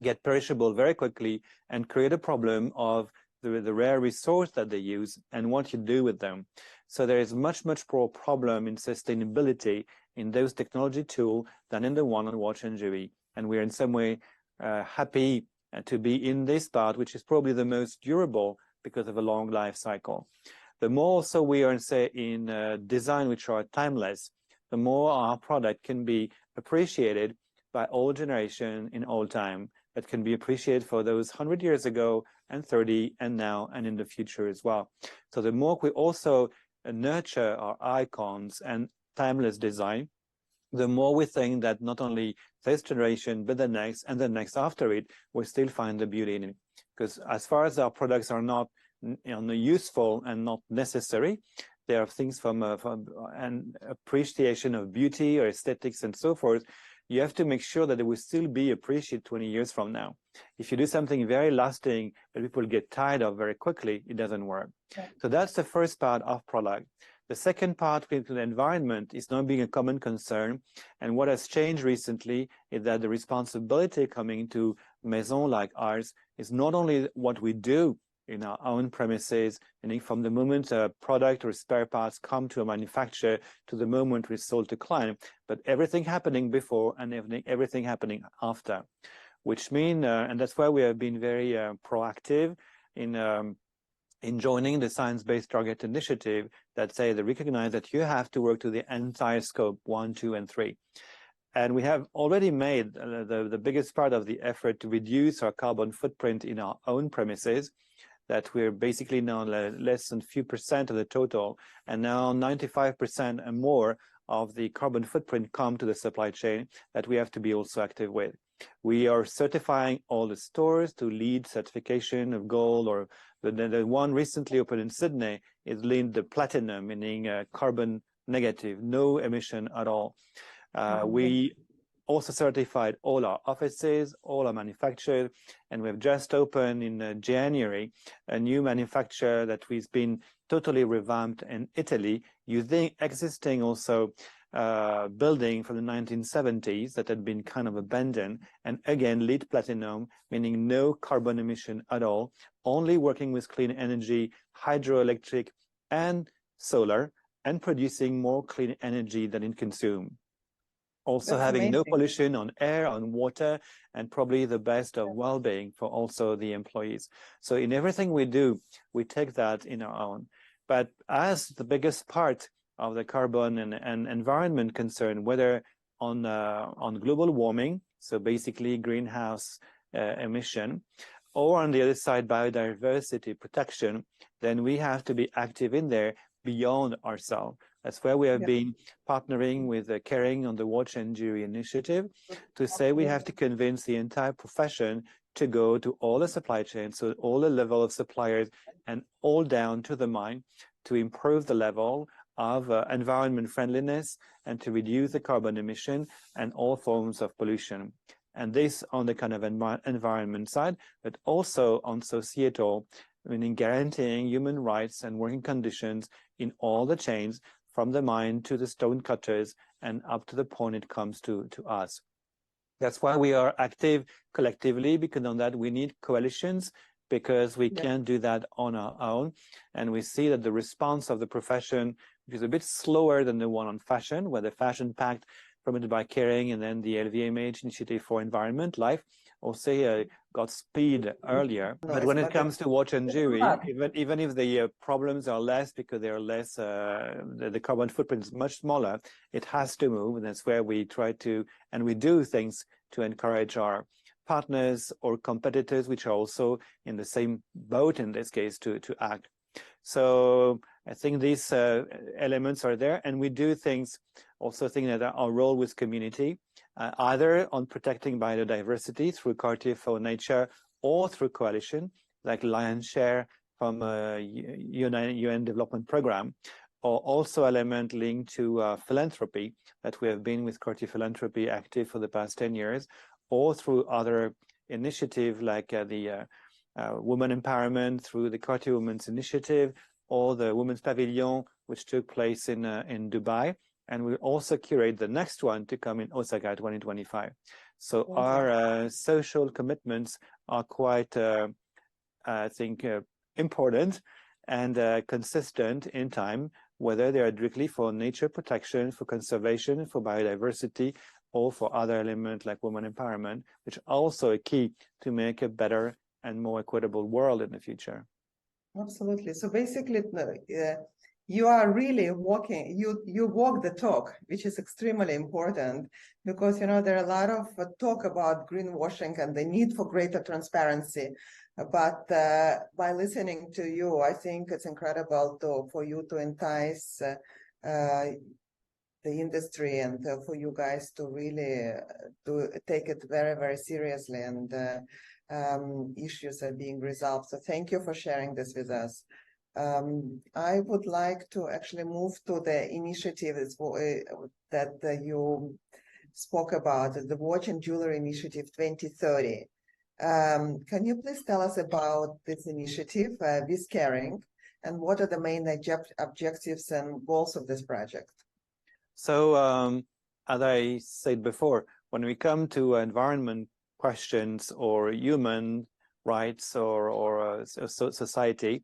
get perishable very quickly and create a problem of the rare resource that they use and what you do with them. So there is much more problem in sustainability in those technology tools than in the one on watch and jewelry. And we're in some way happy to be in this part, which is probably the most durable because of a long life cycle. The more also we are, say, in design which are timeless, the more our product can be appreciated by all generation in all time. That can be appreciated for those 100 years ago and 30 and now and in the future as well. So the more we also nurture our icons and timeless design, the more we think that not only this generation, but the next and the next after it, will still find the beauty in it. Because as far as our products are not useful and not necessary, there are things from an appreciation of beauty or aesthetics and so forth. You have to make sure that it will still be appreciated 20 years from now. If you do something very lasting that people get tired of very quickly, it doesn't work. Okay. So that's the first part of product. The second part with the environment is now being a common concern. And what has changed recently is that the responsibility coming to maisons like ours is not only what we do in our own premises, meaning from the moment a product or spare parts come to a manufacturer to the moment it's sold to client, but everything happening before and everything happening after, which means, and that's why we have been very proactive in joining the Science-Based Target Initiative that say they recognize that you have to work to the entire scope 1, 2, and 3. And we have already made the biggest part of the effort to reduce our carbon footprint in our own premises, that we're basically now less than a few percent of the total, and now 95% and more of the carbon footprint come to the supply chain that we have to be also active with. We are certifying all the stores to LEED certification of gold, or the one recently opened in Sydney is LEED the platinum, meaning carbon negative, no emission at all. We also certified all our offices, all our manufacturers, and we've just opened in January a new manufacturer that we've been totally revamped in Italy, using existing also building from the 1970s that had been kind of abandoned, and again LEED platinum, meaning no carbon emission at all, only working with clean energy, hydroelectric and solar, and producing more clean energy than it consumes. Also that's having amazing. No pollution on air, on water, and probably the best of well-being for also the employees. So in everything we do, we take that in our own. But as the biggest part of the carbon and environment concern, whether on global warming, so basically greenhouse emission, or on the other side, biodiversity protection, then we have to be active in there beyond ourselves. That's where we have been partnering with Kering on the Watch and Jewelry Initiative to say we have to convince the entire profession to go to all the supply chains, so all the level of suppliers and all down to the mine to improve the level of environment friendliness and to reduce the carbon emission and all forms of pollution. And this on the kind of environment side, but also on societal, meaning guaranteeing human rights and working conditions in all the chains, from the mine to the stone cutters and up to the point it comes to us. That's why we are active collectively, because on that we need coalitions, because we can't do that on our own. And we see that the response of the profession, which is a bit slower than the one on fashion, where the Fashion Pact promoted by Kering and then the LVMH Initiative for Environment, Life, also got speed earlier. But when it comes to watch and jewelry, even if the problems are less because they are less, the carbon footprint is much smaller, it has to move. And that's where we try to, and we do things to encourage our partners or competitors, which are also in the same boat in this case, to act. So I think these elements are there, and we do things, also think that our role with community, either on protecting biodiversity through Cartier for Nature or through coalition, like Lion Share from UN Development Program, or also element linked to philanthropy, that we have been with Cartier Philanthropy active for the past 10 years, or through other initiatives like the women empowerment through the Cartier Women's Initiative, or the Women's Pavilion, which took place in Dubai. And we also curate the next one to come in Osaka 2025. So our social commitments are quite, I think, important and consistent in time, whether they are directly for nature protection, for conservation, for biodiversity, or for other elements like women empowerment, which are also a key to make a better and more equitable world in the future. Absolutely. So basically, you are really walking, you walk the talk, which is extremely important, because, you know, there are a lot of talk about greenwashing and the need for greater transparency. But by listening to you, I think it's incredible for you to entice the industry and for you guys to really take it very, very seriously, and issues are being resolved. So thank you for sharing this with us. I would like to actually move to the initiative that you spoke about, the Watch and Jewelry Initiative 2030. Can you please tell us about this initiative with Kering, and what are the main objectives and goals of this project? So, as I said before, when we come to environment questions or human rights or society,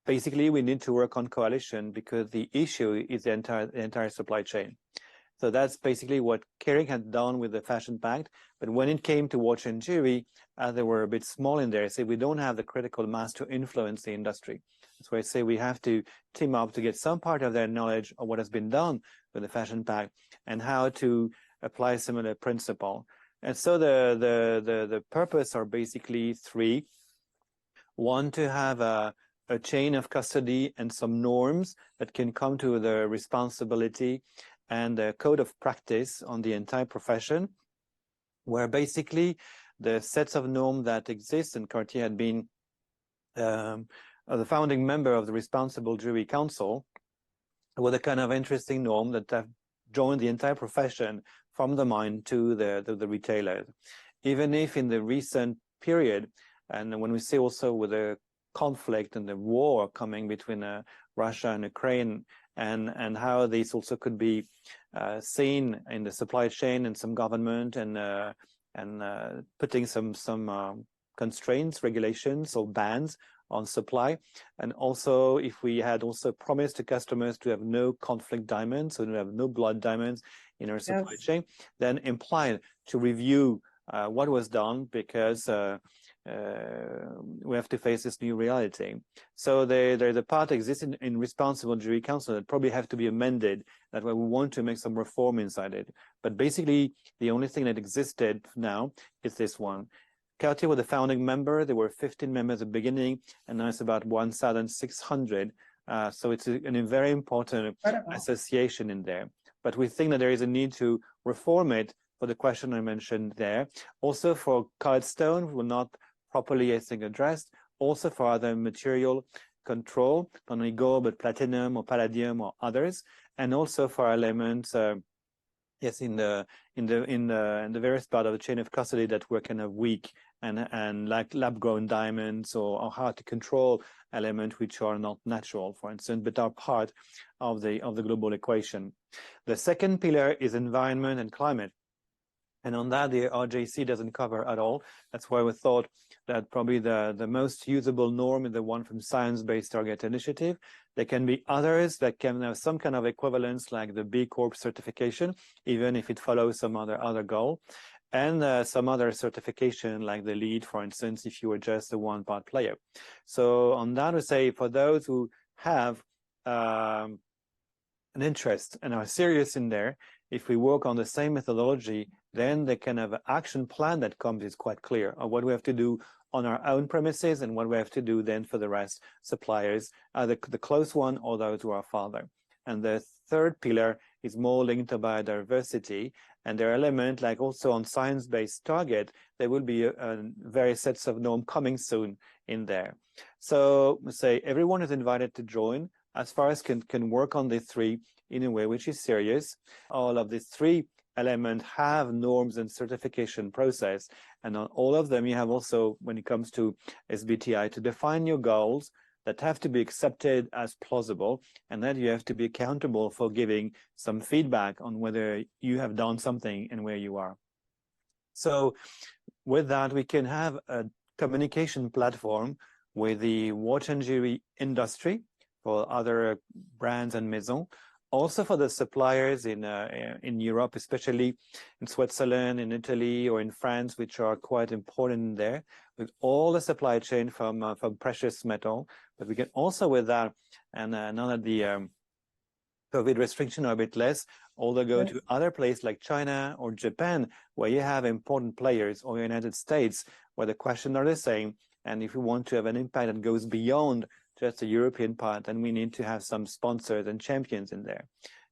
basically we need to work on coalition, because the issue is the entire supply chain. So that's basically what Kering had done with the Fashion Pact. But when it came to watch and jewelry, they were a bit small in there. So we don't have the critical mass to influence the industry. That's why I say we have to team up to get some part of their knowledge of what has been done with the Fashion Pact and how to apply similar principle. And so the purpose are basically three. One, to have a chain of custody and some norms that can come to the responsibility and a code of practice on the entire profession, where basically the sets of norms that exist, and Cartier had been the founding member of the Responsible Jewelry Council, with a kind of interesting norm that have joined the entire profession from the mine to the retailers. Even if in the recent period, and when we see also with the conflict and the war coming between Russia and Ukraine, and how this also could be seen in the supply chain and some government and putting some constraints, regulations or bans on supply. And also, if we had also promised to customers to have no conflict diamonds, so to have no blood diamonds in our supply chain, then implied to review what was done, because we have to face this new reality. So there's a part existing in Responsible Jewelry Council that probably have to be amended. That way we want to make some reform inside it. But basically, the only thing that existed now is this one. Cartier was the founding member. There were 15 members at the beginning, and now it's about 1,600. So it's a very important association in there. But we think that there is a need to reform it for the question I mentioned there. Also for colored stone, were not properly, I think, addressed. Also for other material control, not only gold, but platinum or palladium or others. And also for elements, yes, in the various part of the chain of custody that were kind of weak and like lab-grown diamonds or hard to control elements which are not natural, for instance, but are part of the global equation. The second pillar is environment and climate. And on that, the RJC doesn't cover at all. That's why we thought that probably the most usable norm is the one from Science Based Target Initiative. There can be others that can have some kind of equivalence, like the B Corp certification, even if it follows some other goal. And some other certification, like the LEED, for instance, if you were just a one-part player. So on that, we say for those who have an interest and are serious in there, if we work on the same methodology, then the kind of action plan that comes is quite clear of what we have to do on our own premises and what we have to do then for the rest suppliers, the close one or those who are farther. And the third pillar is more linked to biodiversity. And there are elements like also on science-based target, there will be various sets of norms coming soon in there. So say everyone is invited to join as far as can work on the three in a way which is serious. All of these three elements have norms and certification process. And on all of them, you have also, when it comes to SBTI, to define your goals that have to be accepted as plausible, and then you have to be accountable for giving some feedback on whether you have done something and where you are. So with that, we can have a communication platform with the watch and jewelry industry for other brands and maisons, also for the suppliers in Europe, especially in Switzerland, in Italy, or in France, which are quite important there, with all the supply chain from precious metal. But we can also with that, and now that the COVID restrictions are a bit less, although go to other places like China or Japan, where you have important players, or United States, where the questions are the same. And if we want to have an impact that goes beyond just the European part, and we need to have some sponsors and champions in there.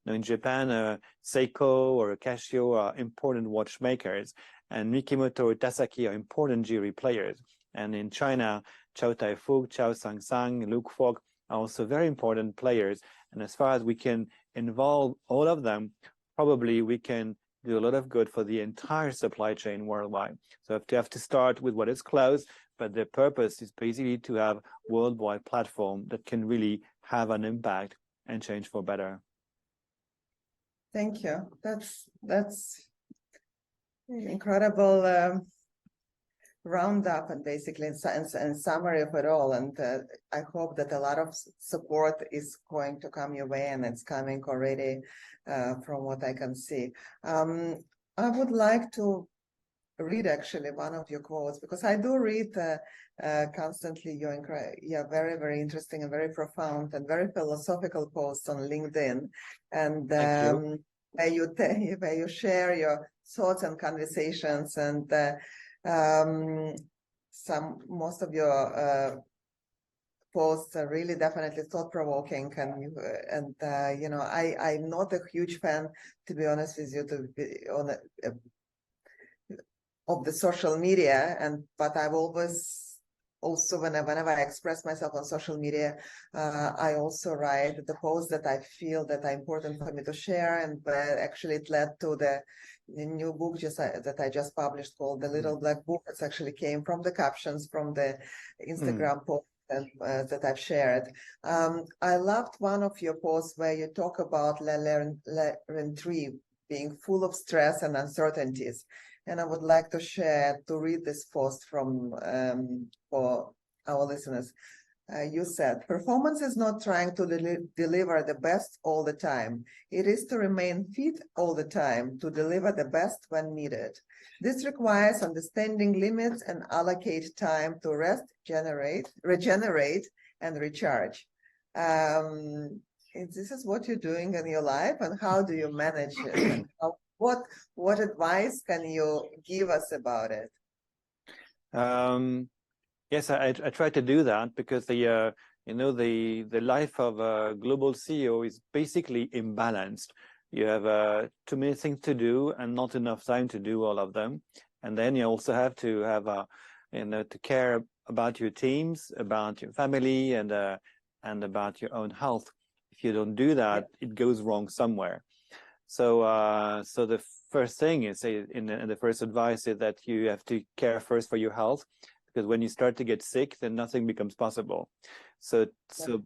Now in Japan, Seiko or Casio are important watchmakers, and Mikimoto or Tasaki are important jewelry players. And in China, Chow Tai Fook, Chow Sang Sang, Luke Fok are also very important players. And as far as we can involve all of them, probably we can do a lot of good for the entire supply chain worldwide. So you have to start with what is close, but the purpose is basically to have a worldwide platform that can really have an impact and change for better. Thank you. That's incredible roundup and basically and summary of it all. And I hope that a lot of support is going to come your way, and it's coming already from what I can see. I would like to read actually one of your quotes, because I do read constantly your very, very interesting and very profound and very philosophical posts on LinkedIn, and where you share your thoughts and conversations, and most of your posts are really definitely thought-provoking, and you know, I'm not a huge fan, to be honest with you, to be on of the social media, but I've always also whenever I express myself on social media, I also write the posts that I feel that are important for me to share, and actually it led to the new book that I just published called The Little Black Book. It actually came from the captions from the Instagram post that I've shared. I loved one of your posts where you talk about La Rentrée being full of stress and uncertainties. And I would like to read this post from for our listeners. You said, performance is not trying to deliver the best all the time. It is to remain fit all the time, to deliver the best when needed. This requires understanding limits and allocate time to rest, regenerate, and recharge. This is what you're doing in your life, and how do you manage it? And what advice can you give us about it? Yes, I try to do that because the life of a global CEO is basically imbalanced. You have too many things to do and not enough time to do all of them, and then you also have to have to care about your teams, about your family, and about your own health. If you don't do that, it goes wrong somewhere. So the first thing is, in the first advice is that you have to care first for your health, because when you start to get sick, then nothing becomes possible. So to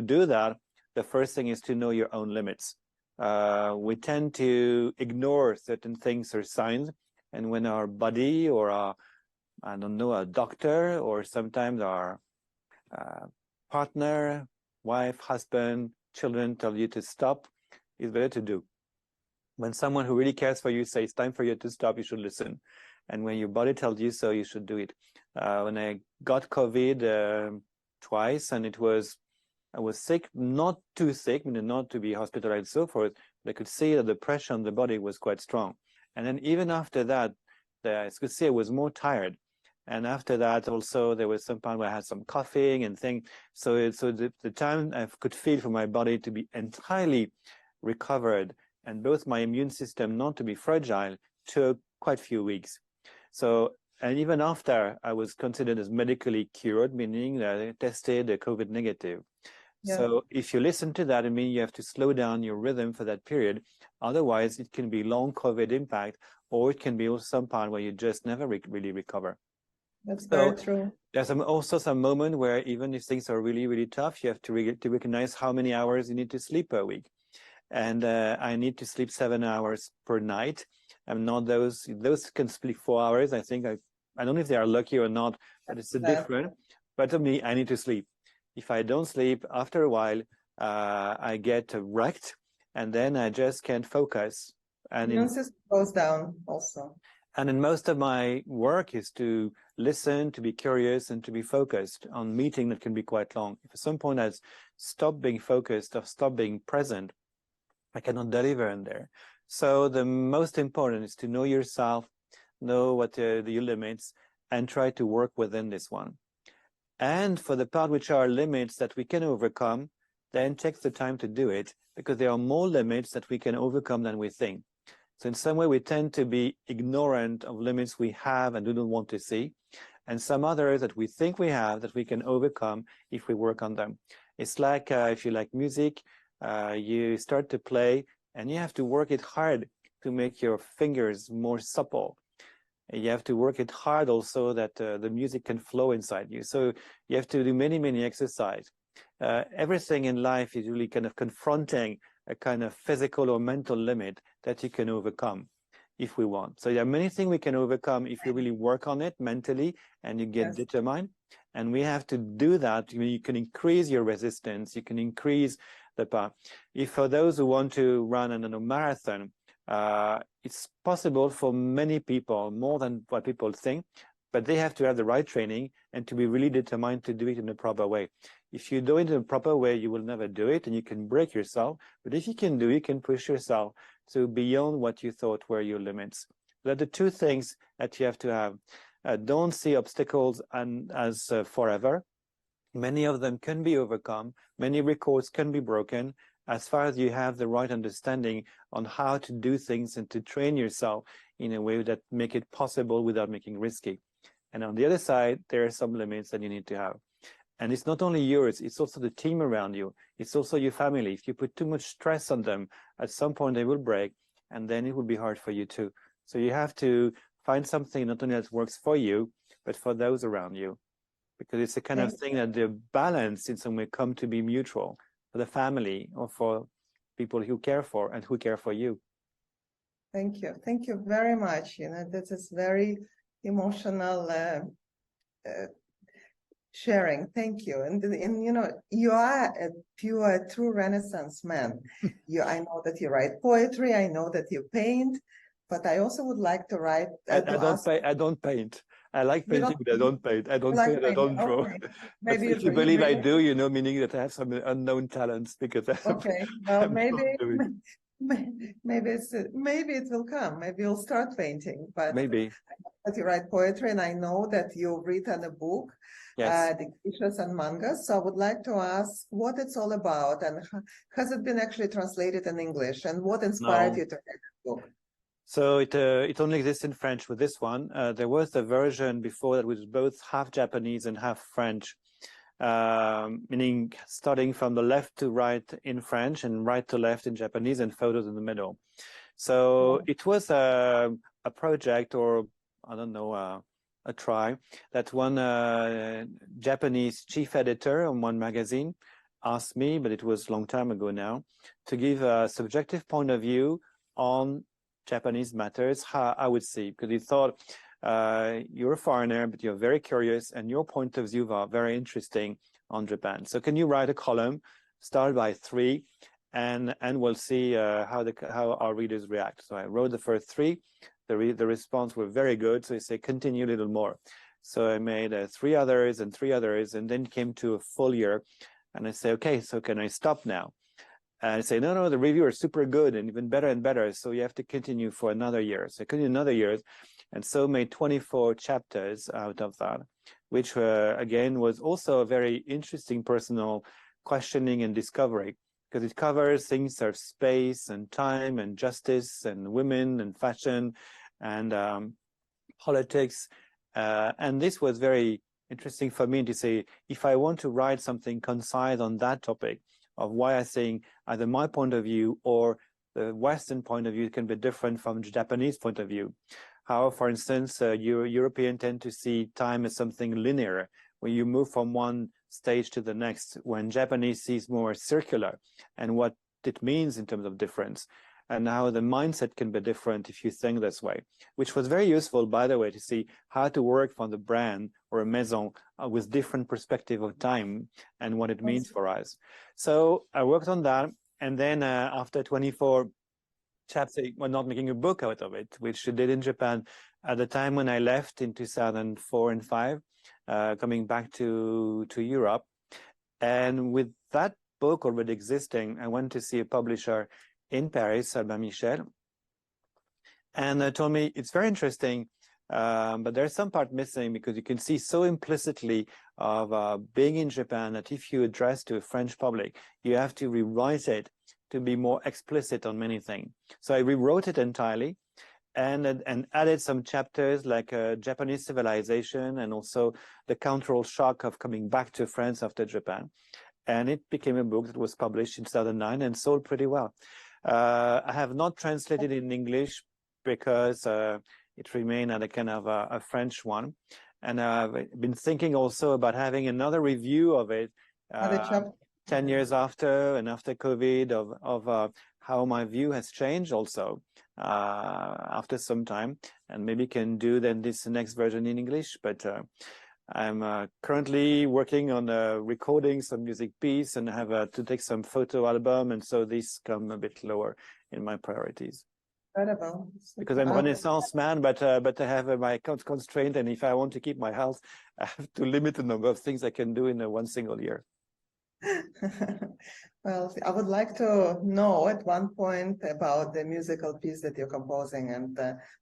do that, the first thing is to know your own limits. We tend to ignore certain things or signs, and when our body or a doctor or sometimes our partner, wife, husband, children tell you to stop, it's better to do. When someone who really cares for you says it's time for you to stop, you should listen. And when your body tells you so, you should do it. When I got COVID twice, and I was sick, not too sick, not to be hospitalized and so forth, but I could see that the pressure on the body was quite strong. And then even after that, I could see I was more tired. And after that, also, there was some time where I had some coughing and things. So the time I could feel for my body to be entirely recovered and both my immune system not to be fragile took quite a few weeks. So, and even after I was considered as medically cured, meaning that I tested COVID negative. Yeah. So if you listen to that, I mean, you have to slow down your rhythm for that period. Otherwise, it can be long COVID impact, or it can be also some part where you just never really recover. That's very true. There's also some moment where even if things are really, really tough, you have to recognize how many hours you need to sleep per week. And I need to sleep 7 hours per night. I'm not those can sleep 4 hours. I think I don't know if they are lucky or not, but it's different. But to me, I need to sleep. If I don't sleep, after a while, I get wrecked, and then I just can't focus. And immune system goes down also. And in most of my work is to listen, to be curious, and to be focused on meeting that can be quite long. If at some point I stop being focused or stop being present, I cannot deliver in there. So the most important is to know yourself, know what your limits, and try to work within this one. And for the part which are limits that we can overcome, then take the time to do it, because there are more limits that we can overcome than we think. So in some way, we tend to be ignorant of limits we have and do not want to see, and some others that we think we have that we can overcome if we work on them. It's like if you like music, you start to play, and you have to work it hard to make your fingers more supple. And you have to work it hard also that the music can flow inside you. So you have to do many, many exercises. Everything in life is really kind of confronting a kind of physical or mental limit that you can overcome if we want. So there are many things we can overcome if you really work on it mentally and you get determined. And we have to do that. You can increase your resistance. You can increase the power. If for those who want to run a marathon, it's possible for many people, more than what people think, but they have to have the right training and to be really determined to do it in a proper way. If you do it in a proper way, you will never do it, and you can break yourself. But if you can do it, you can push yourself to beyond what you thought were your limits. They're the two things that you have to have. Don't see obstacles as forever. Many of them can be overcome. Many records can be broken, as far as you have the right understanding on how to do things and to train yourself in a way that make it possible without making risky. And on the other side, there are some limits that you need to have. And it's not only yours, it's also the team around you. It's also your family. If you put too much stress on them, at some point they will break, and then it will be hard for you too. So you have to find something not only that works for you, but for those around you. Because it's the kind of thing that the balance in some way come to be mutual for the family or for people who care for and who care for you. Thank you. Thank you very much. This is very emotional sharing. Thank you. And you are a pure, true Renaissance man. I know that you write poetry. I know that you paint, but I also would like to write. I don't paint. I like painting, but I don't paint. I don't paint, I don't draw. Okay. Maybe if you believe I do, meaning that I have some unknown talents because okay. Well, maybe maybe it will come. Maybe you'll start painting. But Maybe. that you write poetry, and I know that you've written a book, Yes. Dictatious and Mangas. So I would like to ask what it's all about, and has it been actually translated in English, and what inspired No. you to write the book? So it only exists in French with this one. There was the version before that was both half Japanese and half French, meaning starting from the left to right in French and right to left in Japanese and photos in the middle. So it was a project, or I don't know, a try that one Japanese chief editor on one magazine asked me, but it was a long time ago now, to give a subjective point of view on Japanese matters, how I would see, because he thought you're a foreigner, but you're very curious, and your point of view are very interesting on Japan. So can you write a column, start by 3, and we'll see how our readers react. So I wrote the first 3. The response were very good. So he said, continue a little more. So I made 3 others and 3 others, and then came to a full year. And I say, okay, so can I stop now? And I say, no, the review are super good and even better and better. So you have to continue for another year. So I continued another year, and so made 24 chapters out of that, which again was also a very interesting personal questioning and discovery, because it covers things of space and time and justice and women and fashion and politics. And this was very interesting for me to say, if I want to write something concise on that topic, of why I think either my point of view or the Western point of view can be different from the Japanese point of view. How, for instance, Europeans tend to see time as something linear, where you move from one stage to the next, when Japanese sees more circular, and what it means in terms of difference, and how the mindset can be different if you think this way, which was very useful, by the way, to see how to work for the brand or a maison with different perspective of time and what it means for us. So I worked on that, and then after 24 chapters, well, not making a book out of it, which I did in Japan at the time when I left in 2004 and 5, coming back to Europe. And with that book already existing, I went to see a publisher in Paris, Albin Michel, and told me, it's very interesting, but there's some part missing, because you can see so implicitly of being in Japan that if you address to a French public, you have to rewrite it to be more explicit on many things. So I rewrote it entirely and added some chapters like Japanese civilization and also the cultural shock of coming back to France after Japan. And it became a book that was published in 2009 and sold pretty well. I have not translated it in English because it remained at a kind of a French one. And I've been thinking also about having another review of it 10 years after and after COVID of how my view has changed also after some time, and maybe can do then this next version in English. But I'm currently working on recording some music piece and have to take some photo album, and so this come a bit lower in my priorities. Incredible. Because I'm a Renaissance man, but I have my constraint, and if I want to keep my health, I have to limit the number of things I can do in one single year. Well, I would like to know at one point about the musical piece that you're composing, and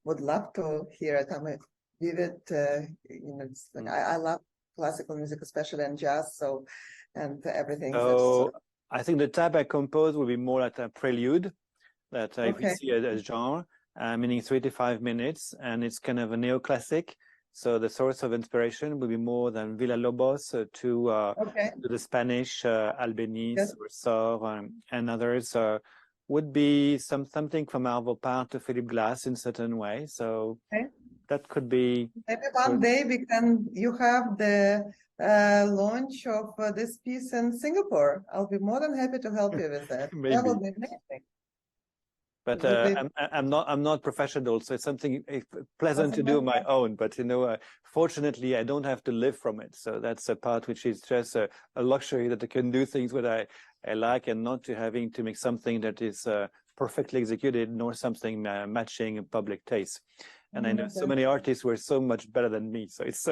would love to hear it. I'm a vivid, it's like, I love classical music, especially and jazz, so, and everything. So I think the type I compose will be more like a prelude, that if you see a genre, meaning 3 to 5 minutes, and it's kind of a neoclassic. So the source of inspiration will be more than Villa-Lobos to the Spanish Albéniz or Sor and others. Would be something from Arvo Pärt to Philip Glass in certain way. So that could be. Maybe one day you have the launch of this piece in Singapore. I'll be more than happy to help you with that. Maybe. That would be amazing. But I'm not professional, so it's something pleasant to do on my own. But fortunately, I don't have to live from it. So that's a part which is just a luxury, that I can do things that I like, and not to having to make something that is perfectly executed, nor something matching public taste. And I know so many artists who are so much better than me. So it's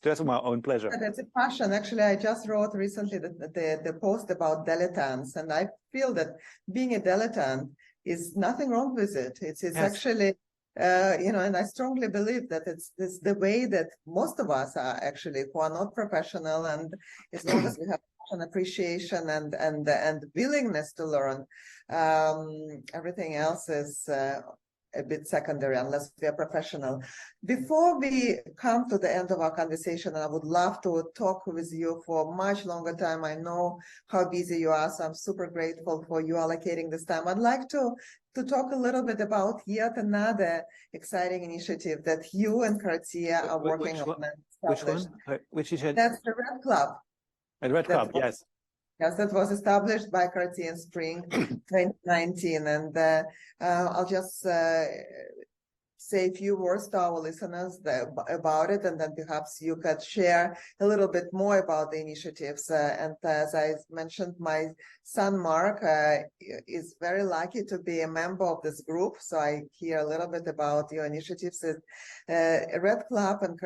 just my own pleasure. That's a passion. Actually, I just wrote recently the post about dilettantes, and I feel that being a dilettante is nothing wrong with it. It's Yes. actually, and I strongly believe that it's the way that most of us are actually who are not professional, and as long as we have an appreciation and willingness to learn, everything else is a bit secondary unless we are professional. Before we come to the end of our conversation, I would love to talk with you for a much longer time. I know how busy you are, so I'm super grateful for you allocating this time. I'd like to talk a little bit about yet another exciting initiative that you and Cartier are working on. Which one? Which is it? That's the Red Club. The Red Club, yes. Yes, that was established by Cartier in spring 2019. And I'll just say a few words to our listeners about it, and then perhaps you could share a little bit more about the initiatives. And as I mentioned, my son Mark is very lucky to be a member of this group, so I hear a little bit about your initiatives. Red Club and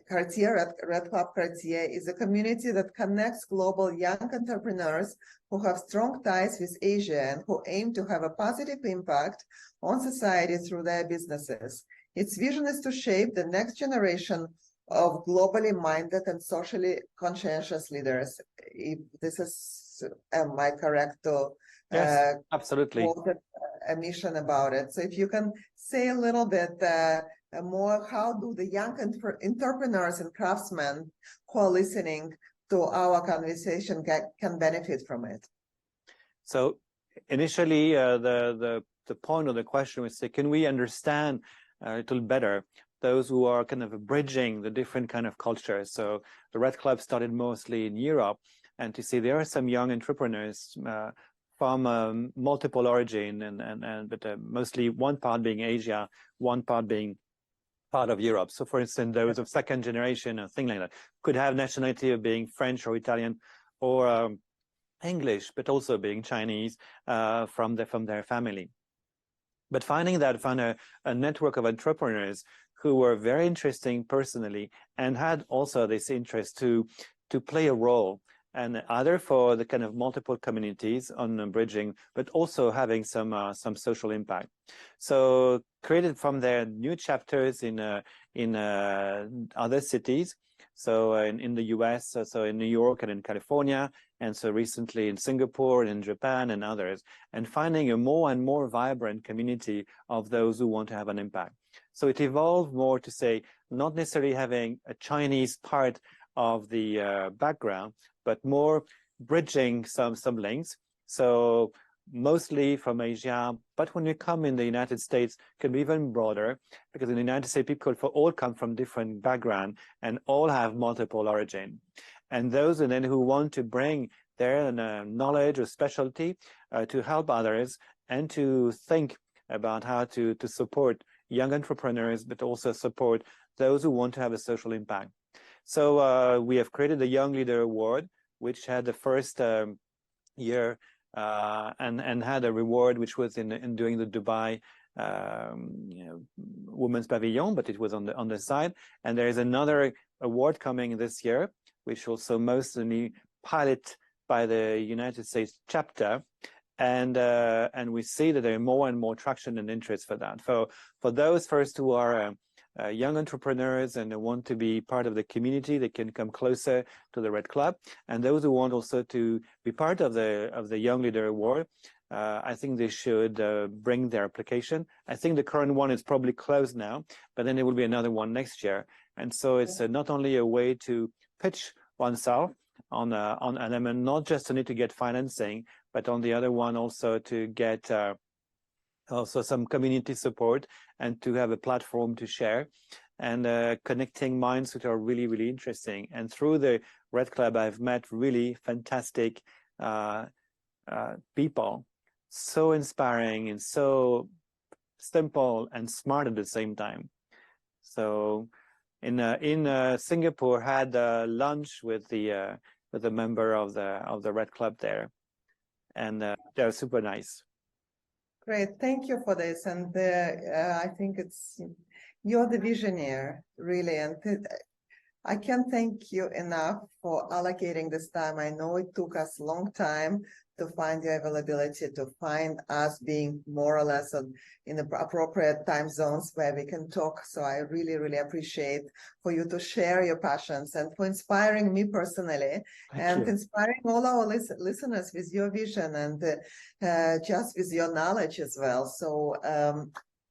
Cartier, Red Club Cartier is a community that connects global young entrepreneurs who have strong ties with Asia and who aim to have a positive impact on society through their businesses. Its vision is to shape the next generation of globally minded and socially conscientious leaders. If this is, am I correct to yes, absolutely. A mission about it? So if you can say a little bit more, how do the young entrepreneurs and craftsmen who are listening to our conversation can benefit from it? So initially, the point of the question was, say, can we understand a little better those who are kind of bridging the different kind of cultures? So the Red Club started mostly in Europe, and to see there are some young entrepreneurs from multiple origin, but mostly one part being Asia, one part being part of Europe. So for instance, those of second generation or thing like that could have nationality of being French or Italian or English, but also being Chinese from their family. But found a network of entrepreneurs who were very interesting personally and had also this interest to play a role, and either for the kind of multiple communities on bridging, but also having some social impact. So created from there new chapters in other cities. So in the US, so in New York and in California, and so recently in Singapore and in Japan and others, and finding a more and more vibrant community of those who want to have an impact. So it evolved more to say, not necessarily having a Chinese part of the background, but more bridging some links. So mostly from Asia, but when you come in the United States, can be even broader, because in the United States, people all come from different background and all have multiple origin. And those and then who want to bring their knowledge or specialty to help others and to think about how to support young entrepreneurs, but also support those who want to have a social impact. So we have created the Young Leader Award, which had the first year and had a reward which was in doing the Dubai Women's Pavilion, but it was on the side. And there is another award coming this year, which also mostly pilot by the United States chapter. And we see that there are more and more traction and interest for that. For those first who are young entrepreneurs and want to be part of the community, they can come closer to the Red Club. And those who want also to be part of the Young Leader Award, I think they should bring their application. I think the current one is probably closed now, but then there will be another one next year. And so it's not only a way to pitch oneself on an element, not just to need to get financing, but on the other one also to get also some community support and to have a platform to share and connecting minds which are really, really interesting. And through the Red Club, I've met really fantastic people, so inspiring and so simple and smart at the same time. So in Singapore, had lunch with a member of the Red Club there, and they're super nice. Great, thank you for this, and I think you're the visionary, really, and I can't thank you enough for allocating this time. I know it took us a long time to find your availability, to find us being more or less in the appropriate time zones where we can talk. So I really, really appreciate for you to share your passions and for inspiring me personally and inspiring all our listeners with your vision and just with your knowledge as well. So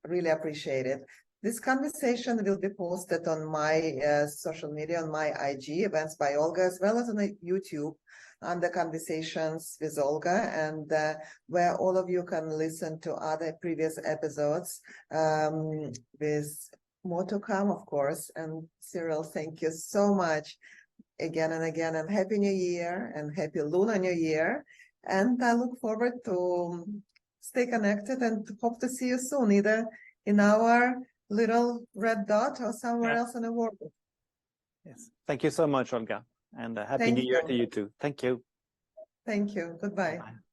really appreciate it. This conversation will be posted on my social media, on my IG, Events by Olga, as well as on YouTube under Conversations with Olga, and where all of you can listen to other previous episodes with more to come, of course. And Cyrille, thank you so much again and again, and Happy New Year and Happy Lunar New Year. And I look forward to stay connected and hope to see you soon, either in our little red dot or somewhere else in the world. Yes. Thank you so much, Olga. And Happy New Year to you too. Thank you. Thank you. Goodbye. Bye.